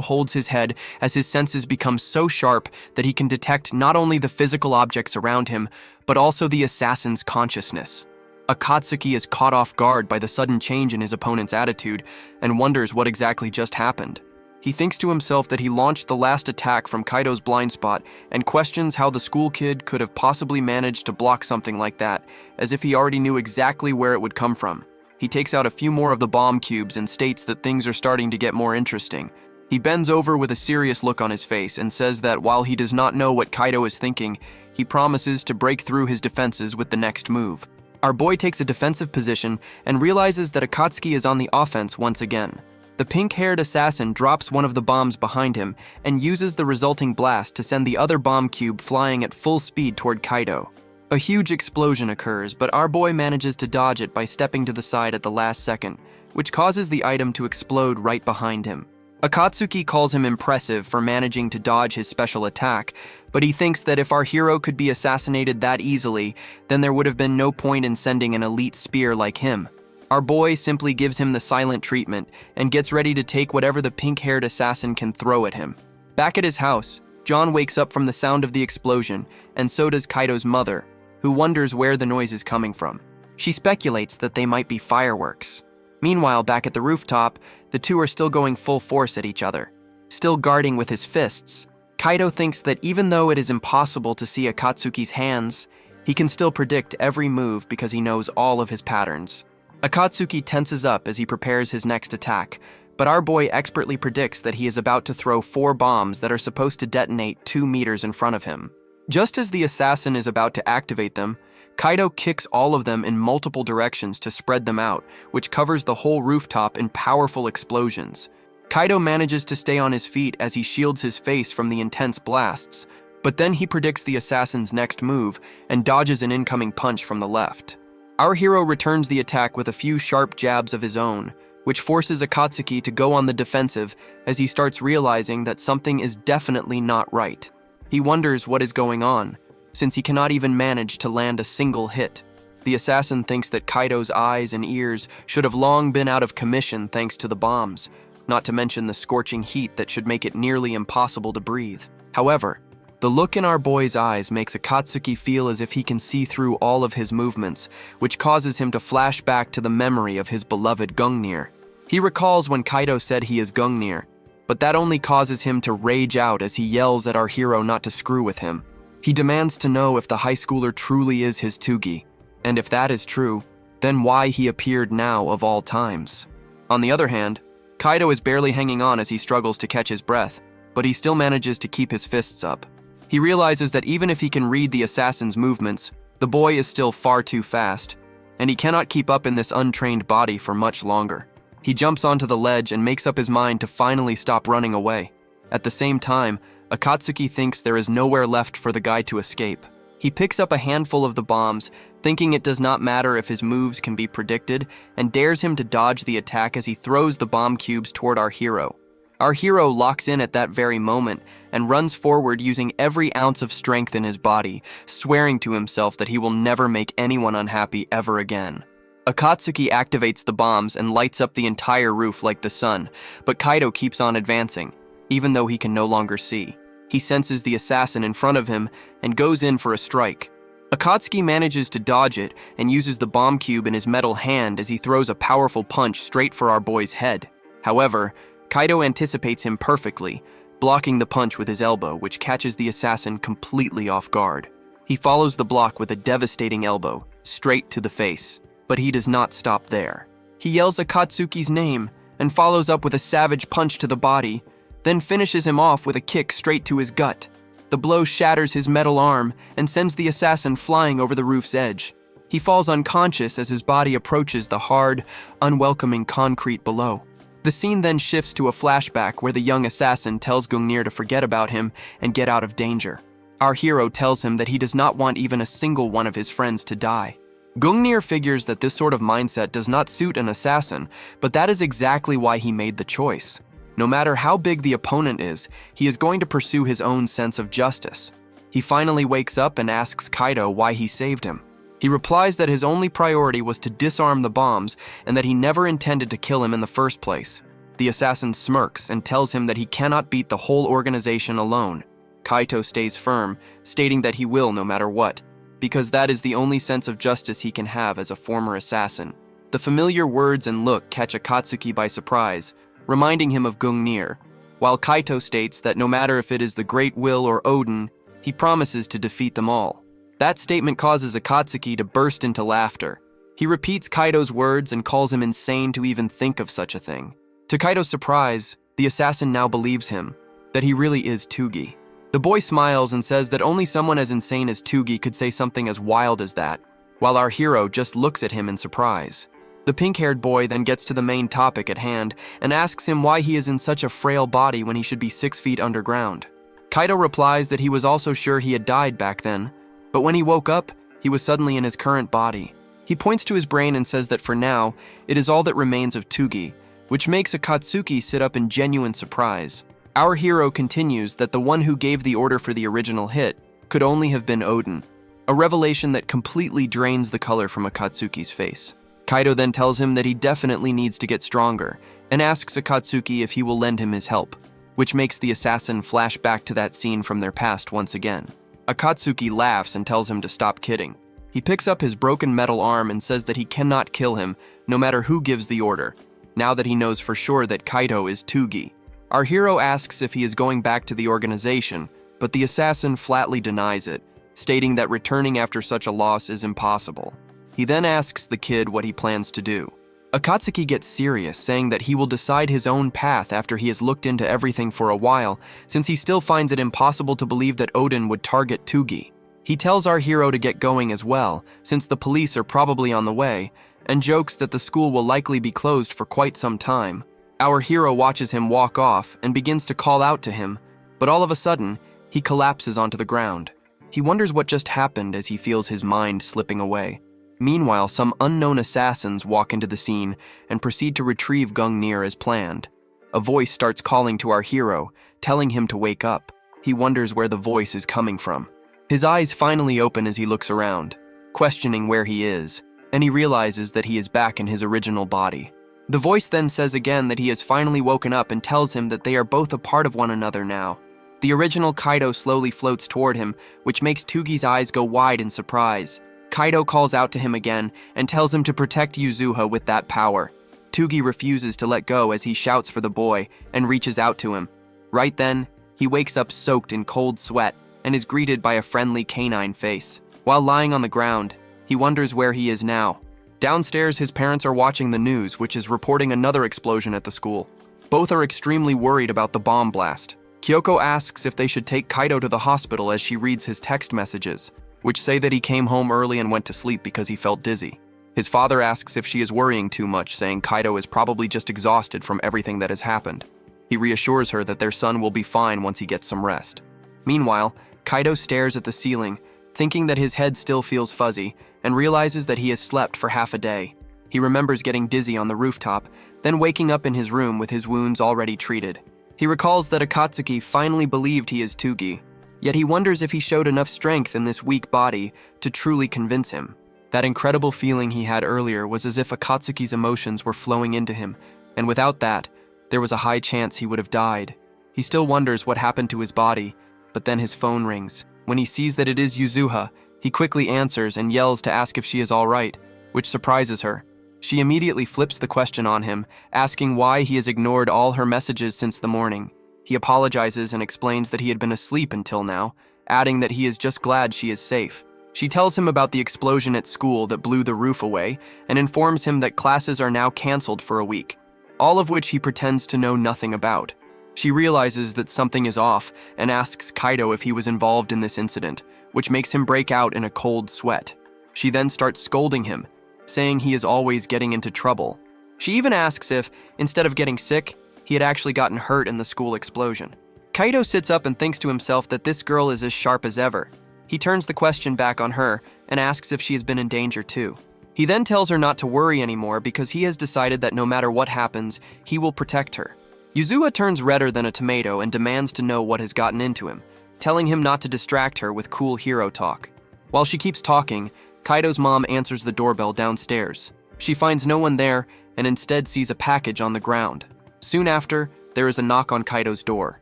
holds his head as his senses become so sharp that he can detect not only the physical objects around him, but also the assassin's consciousness. Akatsuki is caught off guard by the sudden change in his opponent's attitude and wonders what exactly just happened. He thinks to himself that he launched the last attack from Kaido's blind spot and questions how the school kid could have possibly managed to block something like that, as if he already knew exactly where it would come from. He takes out a few more of the bomb cubes and states that things are starting to get more interesting. He bends over with a serious look on his face and says that while he does not know what Kaido is thinking, he promises to break through his defenses with the next move. Our boy takes a defensive position and realizes that Akatsuki is on the offense once again. The pink-haired assassin drops one of the bombs behind him and uses the resulting blast to send the other bomb cube flying at full speed toward Kaido. A huge explosion occurs, but our boy manages to dodge it by stepping to the side at the last second, which causes the item to explode right behind him. Akatsuki calls him impressive for managing to dodge his special attack, but he thinks that if our hero could be assassinated that easily, then there would have been no point in sending an elite spear like him. Our boy simply gives him the silent treatment and gets ready to take whatever the pink-haired assassin can throw at him. Back at his house, John wakes up from the sound of the explosion, and so does Kaido's mother, who wonders where the noise is coming from. She speculates that they might be fireworks. Meanwhile, back at the rooftop, the two are still going full force at each other. Still guarding with his fists, Kaido thinks that even though it is impossible to see Akatsuki's hands, he can still predict every move because he knows all of his patterns. Akatsuki tenses up as he prepares his next attack, but our boy expertly predicts that he is about to throw 4 bombs that are supposed to detonate 2 meters in front of him. Just as the assassin is about to activate them, Kaido kicks all of them in multiple directions to spread them out, which covers the whole rooftop in powerful explosions. Kaido manages to stay on his feet as he shields his face from the intense blasts, but then he predicts the assassin's next move and dodges an incoming punch from the left. Our hero returns the attack with a few sharp jabs of his own, which forces Akatsuki to go on the defensive as he starts realizing that something is definitely not right. He wonders what is going on, since he cannot even manage to land a single hit. The assassin thinks that Kaido's eyes and ears should have long been out of commission thanks to the bombs, not to mention the scorching heat that should make it nearly impossible to breathe. However, the look in our boy's eyes makes Akatsuki feel as if he can see through all of his movements, which causes him to flash back to the memory of his beloved Gungnir. He recalls when Kaido said he is Gungnir, but that only causes him to rage out as he yells at our hero not to screw with him. He demands to know if the high schooler truly is his Tugi, and if that is true, then why he appeared now of all times. On the other hand, Kaido is barely hanging on as he struggles to catch his breath, but he still manages to keep his fists up. He realizes that even if he can read the assassin's movements, the boy is still far too fast, and he cannot keep up in this untrained body for much longer. He jumps onto the ledge and makes up his mind to finally stop running away. At the same time, Akatsuki thinks there is nowhere left for the guy to escape. He picks up a handful of the bombs, thinking it does not matter if his moves can be predicted, and dares him to dodge the attack as he throws the bomb cubes toward our hero. Our hero locks in at that very moment and runs forward using every ounce of strength in his body, swearing to himself that he will never make anyone unhappy ever again. Akatsuki activates the bombs and lights up the entire roof like the sun, but Kaido keeps on advancing, even though he can no longer see. He senses the assassin in front of him and goes in for a strike. Akatsuki manages to dodge it and uses the bomb cube in his metal hand as he throws a powerful punch straight for our boy's head. However, Kaido anticipates him perfectly, blocking the punch with his elbow, which catches the assassin completely off guard. He follows the block with a devastating elbow, straight to the face, but he does not stop there. He yells Akatsuki's name and follows up with a savage punch to the body, then finishes him off with a kick straight to his gut. The blow shatters his metal arm and sends the assassin flying over the roof's edge. He falls unconscious as his body approaches the hard, unwelcoming concrete below. The scene then shifts to a flashback where the young assassin tells Gungnir to forget about him and get out of danger. Our hero tells him that he does not want even a single one of his friends to die. Gungnir figures that this sort of mindset does not suit an assassin, but that is exactly why he made the choice. No matter how big the opponent is, he is going to pursue his own sense of justice. He finally wakes up and asks Kaido why he saved him. He replies that his only priority was to disarm the bombs and that he never intended to kill him in the first place. The assassin smirks and tells him that he cannot beat the whole organization alone. Kaito stays firm, stating that he will no matter what, because that is the only sense of justice he can have as a former assassin. The familiar words and look catch Akatsuki by surprise, reminding him of Gungnir, while Kaito states that no matter if it is the Great Will or Odin, he promises to defeat them all. That statement causes Akatsuki to burst into laughter. He repeats Kaito's words and calls him insane to even think of such a thing. To Kaito's surprise, the assassin now believes him, that he really is Tugi. The boy smiles and says that only someone as insane as Tugi could say something as wild as that, while our hero just looks at him in surprise. The pink-haired boy then gets to the main topic at hand and asks him why he is in such a frail body when he should be 6 feet underground. Kaito replies that he was also sure he had died back then, but when he woke up, he was suddenly in his current body. He points to his brain and says that for now, it is all that remains of Tugi, which makes Akatsuki sit up in genuine surprise. Our hero continues that the one who gave the order for the original hit could only have been Odin, a revelation that completely drains the color from Akatsuki's face. Kaito then tells him that he definitely needs to get stronger, and asks Akatsuki if he will lend him his help, which makes the assassin flash back to that scene from their past once again. Akatsuki laughs and tells him to stop kidding. He picks up his broken metal arm and says that he cannot kill him, no matter who gives the order, now that he knows for sure that Kaito is Tugi. Our hero asks if he is going back to the organization, but the assassin flatly denies it, stating that returning after such a loss is impossible. He then asks the kid what he plans to do. Akatsuki gets serious, saying that he will decide his own path after he has looked into everything for a while, since he still finds it impossible to believe that Odin would target Tugi. He tells our hero to get going as well, since the police are probably on the way, and jokes that the school will likely be closed for quite some time. Our hero watches him walk off and begins to call out to him, but all of a sudden, he collapses onto the ground. He wonders what just happened as he feels his mind slipping away. Meanwhile, some unknown assassins walk into the scene and proceed to retrieve Gungnir as planned. A voice starts calling to our hero, telling him to wake up. He wonders where the voice is coming from. His eyes finally open as he looks around, questioning where he is, and he realizes that he is back in his original body. The voice then says again that he has finally woken up and tells him that they are both a part of one another now. The original Kaito slowly floats toward him, which makes Tugi's eyes go wide in surprise. Kaito calls out to him again and tells him to protect Yuzuha with that power. Tugi refuses to let go as he shouts for the boy and reaches out to him. Right then, he wakes up soaked in cold sweat and is greeted by a friendly canine face. While lying on the ground, he wonders where he is now. Downstairs, his parents are watching the news, which is reporting another explosion at the school. Both are extremely worried about the bomb blast. Kyoko asks if they should take Kaito to the hospital as she reads his text messages, which say that he came home early and went to sleep because he felt dizzy. His father asks if she is worrying too much, saying Kaito is probably just exhausted from everything that has happened. He reassures her that their son will be fine once he gets some rest. Meanwhile, Kaito stares at the ceiling, thinking that his head still feels fuzzy, and realizes that he has slept for half a day. He remembers getting dizzy on the rooftop, then waking up in his room with his wounds already treated. He recalls that Akatsuki finally believed he is Tugi, yet he wonders if he showed enough strength in this weak body to truly convince him. That incredible feeling he had earlier was as if Akatsuki's emotions were flowing into him, and without that, there was a high chance he would have died. He still wonders what happened to his body, but then his phone rings. When he sees that it is Yuzuha, he quickly answers and yells to ask if she is all right, which surprises her. She immediately flips the question on him, asking why he has ignored all her messages since the morning. He apologizes and explains that he had been asleep until now, adding that he is just glad she is safe. She tells him about the explosion at school that blew the roof away and informs him that classes are now canceled for a week, all of which he pretends to know nothing about. She realizes that something is off and asks Kaido if he was involved in this incident, which makes him break out in a cold sweat. She then starts scolding him, saying he is always getting into trouble. She even asks if, instead of getting sick, he had actually gotten hurt in the school explosion. Kaido sits up and thinks to himself that this girl is as sharp as ever. He turns the question back on her and asks if she has been in danger too. He then tells her not to worry anymore because he has decided that no matter what happens, he will protect her. Yuzua turns redder than a tomato and demands to know what has gotten into him, telling him not to distract her with cool hero talk. While she keeps talking, Kaido's mom answers the doorbell downstairs. She finds no one there and instead sees a package on the ground. Soon after, there is a knock on Kaido's door.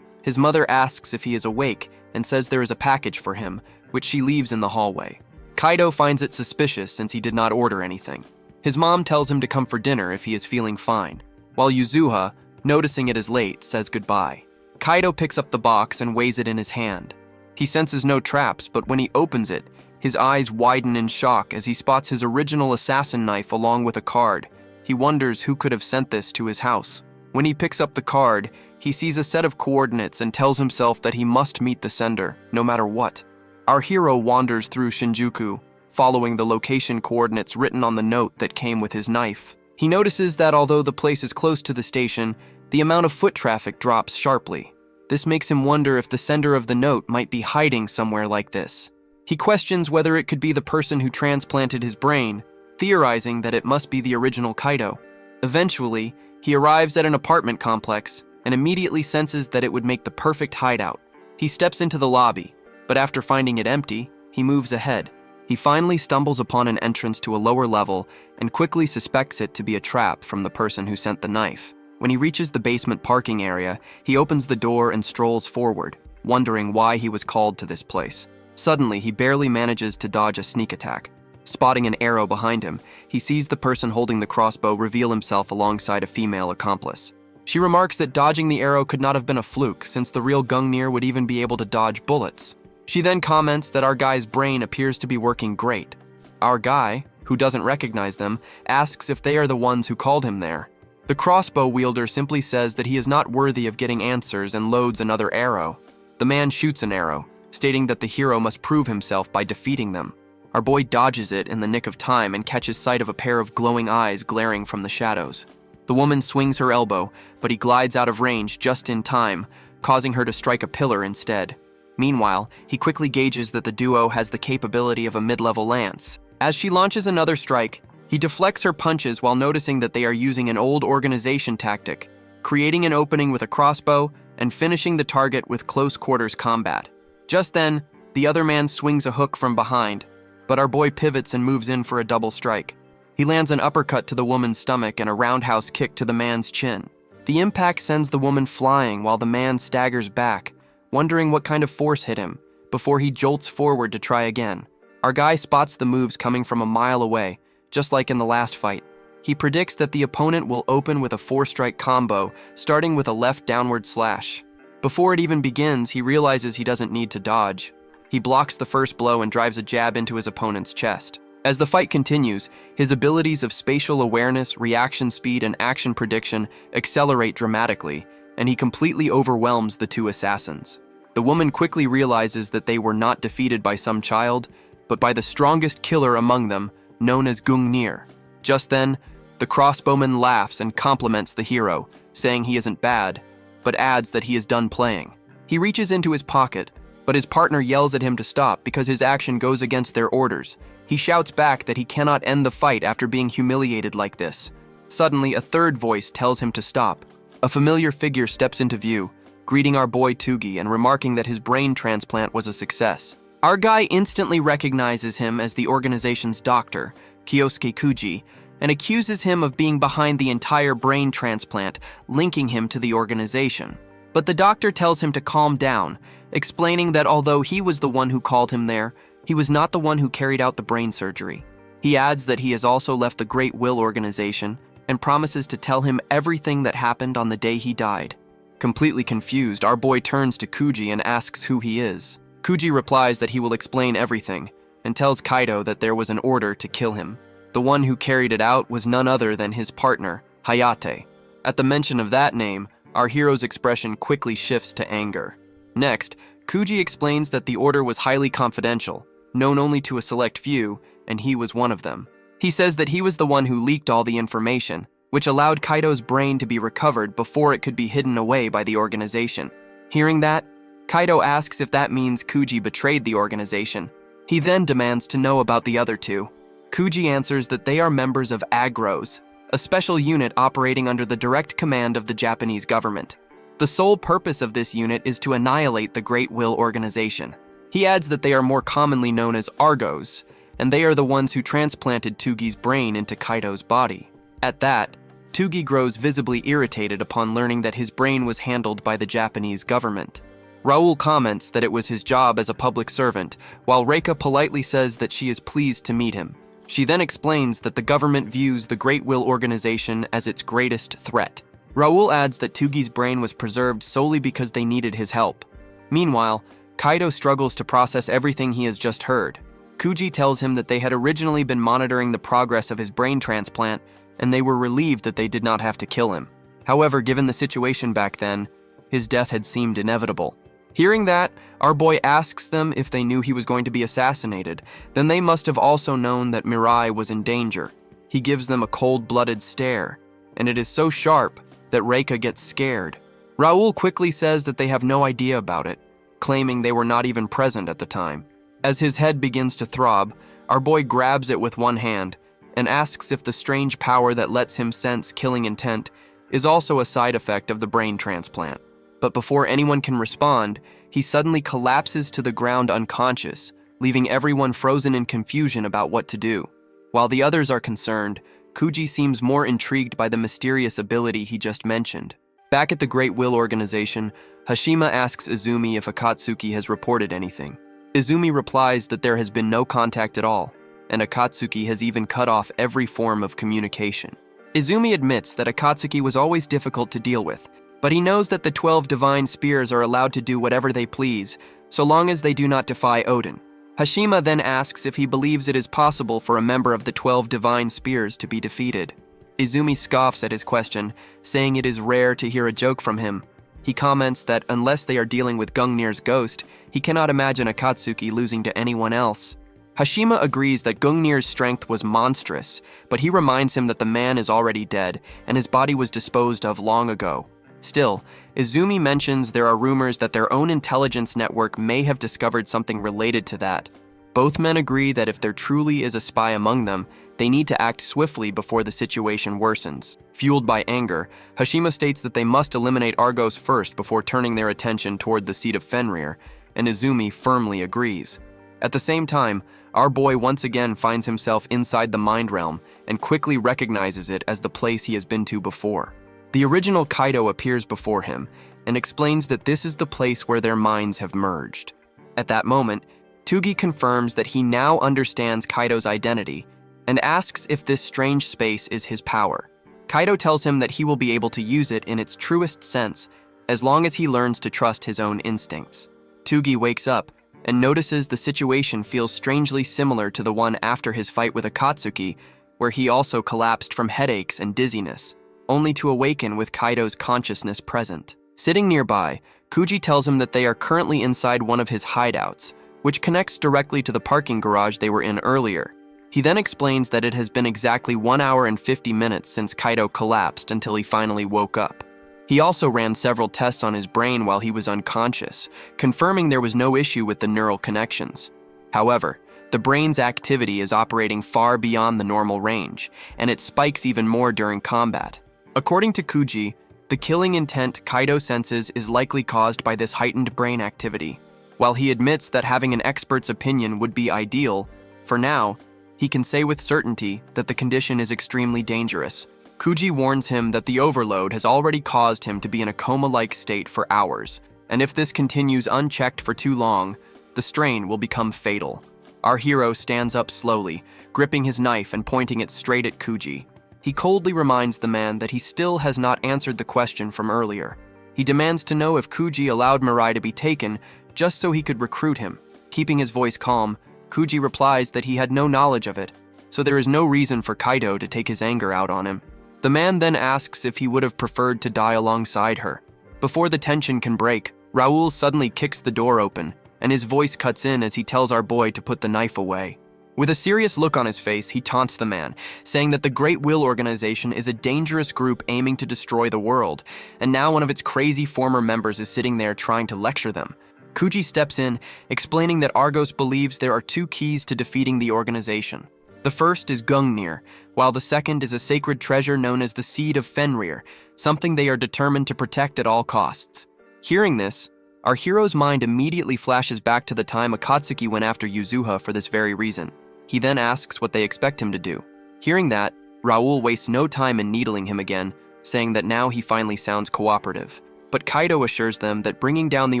His mother asks if he is awake and says there is a package for him, which she leaves in the hallway. Kaido finds it suspicious since he did not order anything. His mom tells him to come for dinner if he is feeling fine, while Yuzua, noticing it is late, says goodbye. Kaido picks up the box and weighs it in his hand. He senses no traps, but when he opens it, his eyes widen in shock as he spots his original assassin knife along with a card. He wonders who could have sent this to his house. When he picks up the card, he sees a set of coordinates and tells himself that he must meet the sender, no matter what. Our hero wanders through Shinjuku, following the location coordinates written on the note that came with his knife. He notices that although the place is close to the station, the amount of foot traffic drops sharply. This makes him wonder if the sender of the note might be hiding somewhere like this. He questions whether it could be the person who transplanted his brain, theorizing that it must be the original Kaido. Eventually, he arrives at an apartment complex and immediately senses that it would make the perfect hideout. He steps into the lobby, but after finding it empty, he moves ahead. He finally stumbles upon an entrance to a lower level and quickly suspects it to be a trap from the person who sent the knife. When he reaches the basement parking area, he opens the door and strolls forward, wondering why he was called to this place. Suddenly, he barely manages to dodge a sneak attack. Spotting an arrow behind him, he sees the person holding the crossbow reveal himself alongside a female accomplice. She remarks that dodging the arrow could not have been a fluke, since the real Gungnir would even be able to dodge bullets. She then comments that our guy's brain appears to be working great. Our guy, who doesn't recognize them, asks if they are the ones who called him there. The crossbow wielder simply says that he is not worthy of getting answers and loads another arrow. The man shoots an arrow, stating that the hero must prove himself by defeating them. Our boy dodges it in the nick of time and catches sight of a pair of glowing eyes glaring from the shadows. The woman swings her elbow, but he glides out of range just in time, causing her to strike a pillar instead. Meanwhile, he quickly gauges that the duo has the capability of a mid-level lance. As she launches another strike, he deflects her punches while noticing that they are using an old organization tactic, creating an opening with a crossbow and finishing the target with close-quarters combat. Just then, the other man swings a hook from behind, but our boy pivots and moves in for a double strike. He lands an uppercut to the woman's stomach and a roundhouse kick to the man's chin. The impact sends the woman flying while the man staggers back, wondering what kind of force hit him, before he jolts forward to try again. Our guy spots the moves coming from a mile away, just like in the last fight. He predicts that the opponent will open with a 4-strike combo, starting with a left downward slash. Before it even begins, he realizes he doesn't need to dodge. He blocks the first blow and drives a jab into his opponent's chest. As the fight continues, his abilities of spatial awareness, reaction speed, and action prediction accelerate dramatically, and he completely overwhelms the two assassins. The woman quickly realizes that they were not defeated by some child, but by the strongest killer among them, known as Gungnir. Just then, the crossbowman laughs and compliments the hero, saying he isn't bad, but adds that he is done playing. He reaches into his pocket, but his partner yells at him to stop because his action goes against their orders. He shouts back that he cannot end the fight after being humiliated like this. Suddenly, a third voice tells him to stop. A familiar figure steps into view, greeting our boy Tugi and remarking that his brain transplant was a success. Our guy instantly recognizes him as the organization's doctor, Kyosuke Kuji, and accuses him of being behind the entire brain transplant, linking him to the organization. But the doctor tells him to calm down, explaining that although he was the one who called him there, he was not the one who carried out the brain surgery. He adds that he has also left the Great Will organization and promises to tell him everything that happened on the day he died. Completely confused, our boy turns to Kuji and asks who he is. Kuji replies that he will explain everything and tells Kaido that there was an order to kill him. The one who carried it out was none other than his partner, Hayate. At the mention of that name, our hero's expression quickly shifts to anger. Next, Kuji explains that the order was highly confidential, known only to a select few, and he was one of them. He says that he was the one who leaked all the information, which allowed Kaido's brain to be recovered before it could be hidden away by the organization. Hearing that, Kaido asks if that means Kuji betrayed the organization. He then demands to know about the other two. Kuji answers that they are members of Agros, a special unit operating under the direct command of the Japanese government. The sole purpose of this unit is to annihilate the Great Will organization. He adds that they are more commonly known as Argos, and they are the ones who transplanted Tugi's brain into Kaido's body. At that, Tugi grows visibly irritated upon learning that his brain was handled by the Japanese government. Raoul comments that it was his job as a public servant, while Reika politely says that she is pleased to meet him. She then explains that the government views the Great Will organization as its greatest threat. Raoul adds that Tugi's brain was preserved solely because they needed his help. Meanwhile, Kaido struggles to process everything he has just heard. Kuji tells him that they had originally been monitoring the progress of his brain transplant, and they were relieved that they did not have to kill him. However, given the situation back then, his death had seemed inevitable. Hearing that, our boy asks them if they knew he was going to be assassinated. Then they must have also known that Mirai was in danger. He gives them a cold-blooded stare, and it is so sharp that Reika gets scared. Raoul quickly says that they have no idea about it, claiming they were not even present at the time. As his head begins to throb, our boy grabs it with one hand and asks if the strange power that lets him sense killing intent is also a side effect of the brain transplant. But before anyone can respond, he suddenly collapses to the ground unconscious, leaving everyone frozen in confusion about what to do. While the others are concerned, Kuji seems more intrigued by the mysterious ability he just mentioned. Back at the Great Will organization, Hashima asks Izumi if Akatsuki has reported anything. Izumi replies that there has been no contact at all, and Akatsuki has even cut off every form of communication. Izumi admits that Akatsuki was always difficult to deal with, but he knows that the 12 divine spears are allowed to do whatever they please, so long as they do not defy Odin. Hashima then asks if he believes it is possible for a member of the 12 divine spears to be defeated. Izumi scoffs at his question, saying it is rare to hear a joke from him. He comments that unless they are dealing with Gungnir's ghost, he cannot imagine Akatsuki losing to anyone else. Hashima agrees that Gungnir's strength was monstrous, but he reminds him that the man is already dead and his body was disposed of long ago. Still, Izumi mentions there are rumors that their own intelligence network may have discovered something related to that. Both men agree that if there truly is a spy among them, they need to act swiftly before the situation worsens. Fueled by anger, Hashima states that they must eliminate Argos first before turning their attention toward the seat of Fenrir, and Izumi firmly agrees. At the same time, our boy once again finds himself inside the Mind Realm and quickly recognizes it as the place he has been to before. The original Kaido appears before him and explains that this is the place where their minds have merged. At that moment, Tugi confirms that he now understands Kaido's identity and asks if this strange space is his power. Kaido tells him that he will be able to use it in its truest sense as long as he learns to trust his own instincts. Tugi wakes up and notices the situation feels strangely similar to the one after his fight with Akatsuki, where he also collapsed from headaches and dizziness, only to awaken with Kaido's consciousness present. Sitting nearby, Kuji tells him that they are currently inside one of his hideouts, which connects directly to the parking garage they were in earlier. He then explains that it has been exactly 1 hour and 50 minutes since Kaido collapsed until he finally woke up. He also ran several tests on his brain while he was unconscious, confirming there was no issue with the neural connections. However, the brain's activity is operating far beyond the normal range, and it spikes even more during combat. According to Kuji, the killing intent Kaido senses is likely caused by this heightened brain activity. While he admits that having an expert's opinion would be ideal, for now, he can say with certainty that the condition is extremely dangerous. Kuji warns him that the overload has already caused him to be in a coma-like state for hours, and if this continues unchecked for too long, the strain will become fatal. Our hero stands up slowly, gripping his knife and pointing it straight at Kuji. He coldly reminds the man that he still has not answered the question from earlier. He demands to know if Kuji allowed Mirai to be taken just so he could recruit him. Keeping his voice calm, Kuji replies that he had no knowledge of it, so there is no reason for Kaido to take his anger out on him. The man then asks if he would have preferred to die alongside her. Before the tension can break, Raoul suddenly kicks the door open, and his voice cuts in as he tells our boy to put the knife away. With a serious look on his face, he taunts the man, saying that the Great Will Organization is a dangerous group aiming to destroy the world, and now one of its crazy former members is sitting there trying to lecture them. Kuji steps in, explaining that Argos believes there are two keys to defeating the organization. The first is Gungnir, while the second is a sacred treasure known as the Seed of Fenrir, something they are determined to protect at all costs. Hearing this, our hero's mind immediately flashes back to the time Akatsuki went after Yuzuha for this very reason. He then asks what they expect him to do. Hearing that, Raoul wastes no time in needling him again, saying that now he finally sounds cooperative. But Kaido assures them that bringing down the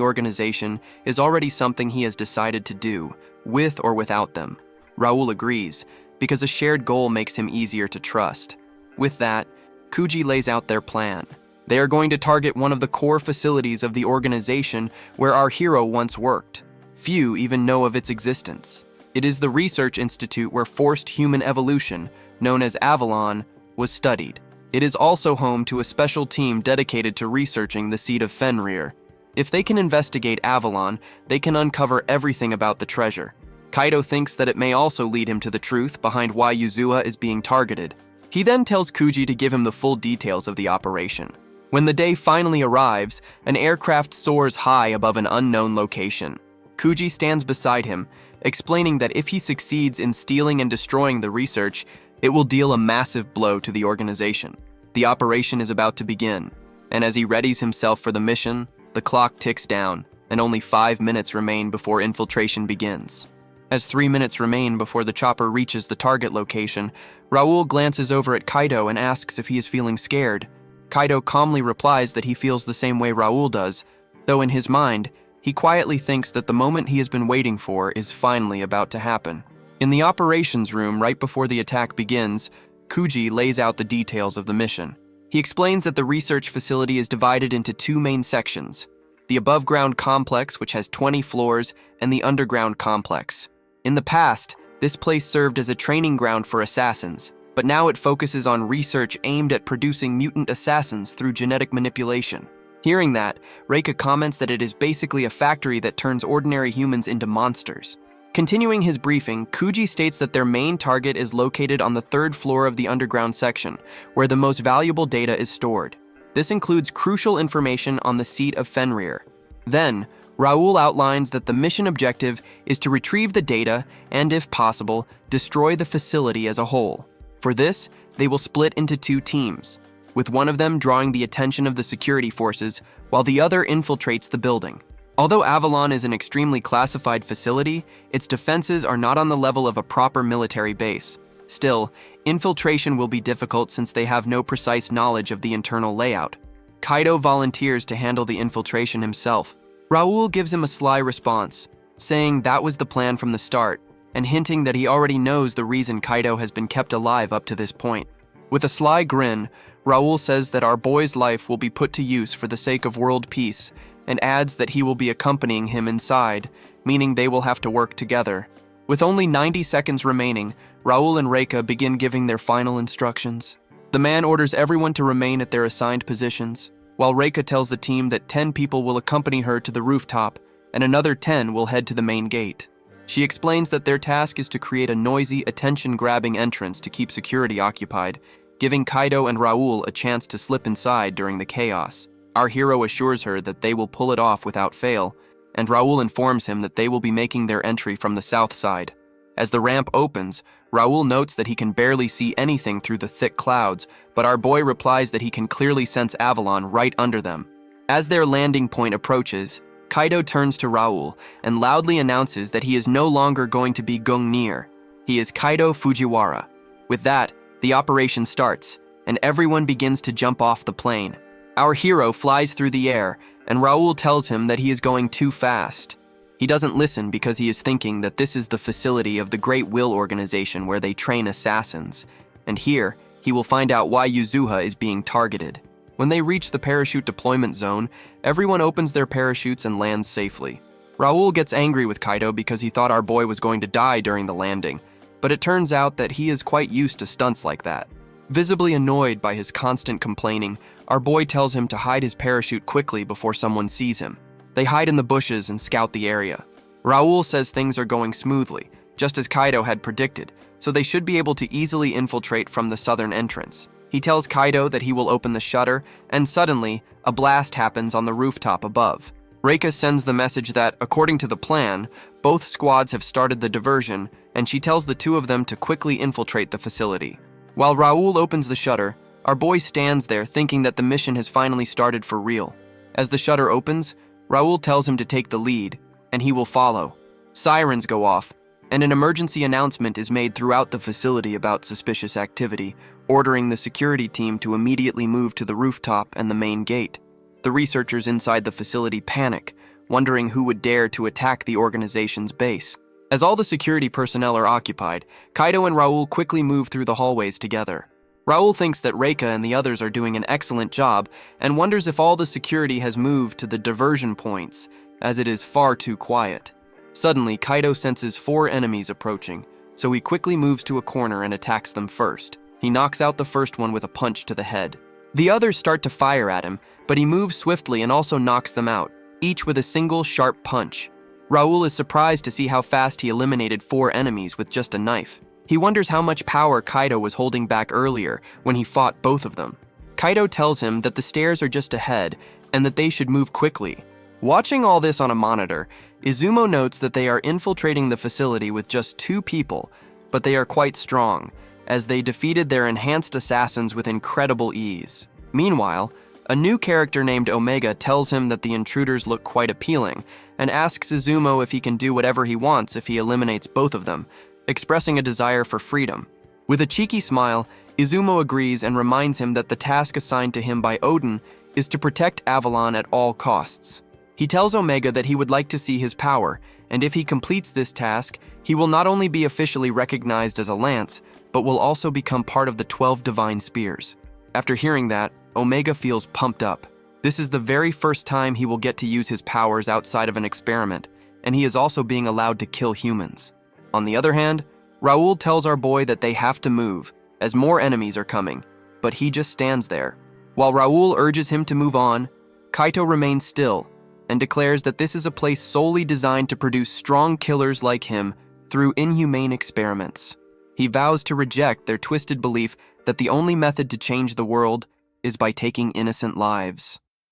organization is already something he has decided to do, with or without them. Raoul agrees, because a shared goal makes him easier to trust. With that, Kuji lays out their plan. They are going to target one of the core facilities of the organization where our hero once worked. Few even know of its existence. It is the research institute where forced human evolution, known as Avalon, was studied. It is also home to a special team dedicated to researching the Seed of Fenrir. If they can investigate Avalon, they can uncover everything about the treasure. Kaido thinks that it may also lead him to the truth behind why Yuzuha is being targeted. He then tells Kuji to give him the full details of the operation. When the day finally arrives, an aircraft soars high above an unknown location. Kuji stands beside him, explaining that if he succeeds in stealing and destroying the research, it will deal a massive blow to the organization. The operation is about to begin, and as he readies himself for the mission, the clock ticks down, and only 5 minutes remain before infiltration begins. As 3 minutes remain before the chopper reaches the target location, Raoul glances over at Kaido and asks if he is feeling scared. Kaido calmly replies that he feels the same way Raoul does, though in his mind, he quietly thinks that the moment he has been waiting for is finally about to happen. In the operations room right before the attack begins, Kuji lays out the details of the mission. He explains that the research facility is divided into two main sections: the above-ground complex, which has 20 floors, and the underground complex. In the past, this place served as a training ground for assassins, but now it focuses on research aimed at producing mutant assassins through genetic manipulation. Hearing that, Reika comments that it is basically a factory that turns ordinary humans into monsters. Continuing his briefing, Kuji states that their main target is located on the 3rd floor of the underground section, where the most valuable data is stored. This includes crucial information on the Seed of Fenrir. Then, Raoul outlines that the mission objective is to retrieve the data and, if possible, destroy the facility as a whole. For this, they will split into 2 teams, with one of them drawing the attention of the security forces, while the other infiltrates the building. Although Avalon is an extremely classified facility, its defenses are not on the level of a proper military base. Still, infiltration will be difficult since they have no precise knowledge of the internal layout. Kaido volunteers to handle the infiltration himself. Raoul gives him a sly response, saying that was the plan from the start, and hinting that he already knows the reason Kaido has been kept alive up to this point. With a sly grin, Raoul says that our boy's life will be put to use for the sake of world peace, and adds that he will be accompanying him inside, meaning they will have to work together. With only 90 seconds remaining, Raoul and Reika begin giving their final instructions. The man orders everyone to remain at their assigned positions, while Reika tells the team that 10 people will accompany her to the rooftop, and another 10 will head to the main gate. She explains that their task is to create a noisy, attention-grabbing entrance to keep security occupied, giving Kaido and Raoul a chance to slip inside during the chaos. Our hero assures her that they will pull it off without fail, and Raoul informs him that they will be making their entry from the south side. As the ramp opens, Raoul notes that he can barely see anything through the thick clouds, but our boy replies that he can clearly sense Avalon right under them. As their landing point approaches, Kaido turns to Raoul and loudly announces that he is no longer going to be Gungnir. He is Kaido Fujiwara. With that, the operation starts, and everyone begins to jump off the plane. Our hero flies through the air, and Raoul tells him that he is going too fast. He doesn't listen because he is thinking that this is the facility of the Great Will organization where they train assassins, and here, he will find out why Yuzuha is being targeted. When they reach the parachute deployment zone, everyone opens their parachutes and lands safely. Raul gets angry with Kaido because he thought our boy was going to die during the landing, but it turns out that he is quite used to stunts like that. Visibly annoyed by his constant complaining, our boy tells him to hide his parachute quickly before someone sees him. They hide in the bushes and scout the area. Raul says things are going smoothly, just as Kaido had predicted, so they should be able to easily infiltrate from the southern entrance. He tells Kaido that he will open the shutter, and suddenly, a blast happens on the rooftop above. Reika sends the message that, according to the plan, both squads have started the diversion, and she tells the two of them to quickly infiltrate the facility. While Raul opens the shutter, our boy stands there thinking that the mission has finally started for real. As the shutter opens, Raul tells him to take the lead, and he will follow. Sirens go off, and an emergency announcement is made throughout the facility about suspicious activity, ordering the security team to immediately move to the rooftop and the main gate. The researchers inside the facility panic, wondering who would dare to attack the organization's base. As all the security personnel are occupied, Kaido and Raul quickly move through the hallways together. Raul thinks that Reika and the others are doing an excellent job and wonders if all the security has moved to the diversion points, as it is far too quiet. Suddenly, Kaido senses 4 enemies approaching, so he quickly moves to a corner and attacks them first. He knocks out the first one with a punch to the head. The others start to fire at him, but he moves swiftly and also knocks them out, each with a single sharp punch. Raul is surprised to see how fast he eliminated 4 enemies with just a knife. He wonders how much power Kaido was holding back earlier when he fought both of them. Kaido tells him that the stairs are just ahead and that they should move quickly. Watching all this on a monitor, Izumo notes that they are infiltrating the facility with just 2 people, but they are quite strong, as they defeated their enhanced assassins with incredible ease. Meanwhile, a new character named Omega tells him that the intruders look quite appealing, and asks Izumo if he can do whatever he wants if he eliminates both of them, expressing a desire for freedom. With a cheeky smile, Izumo agrees and reminds him that the task assigned to him by Odin is to protect Avalon at all costs. He tells Omega that he would like to see his power, and if he completes this task, he will not only be officially recognized as a lance, but will also become part of the 12 divine spears. After hearing that, Omega feels pumped up. This is the very first time he will get to use his powers outside of an experiment, and he is also being allowed to kill humans. On the other hand, Raul tells our boy that they have to move, as more enemies are coming, but he just stands there. While Raul urges him to move on, Kaito remains still and declares that this is a place solely designed to produce strong killers like him through inhumane experiments. He vows to reject their twisted belief that the only method to change the world is by taking innocent lives.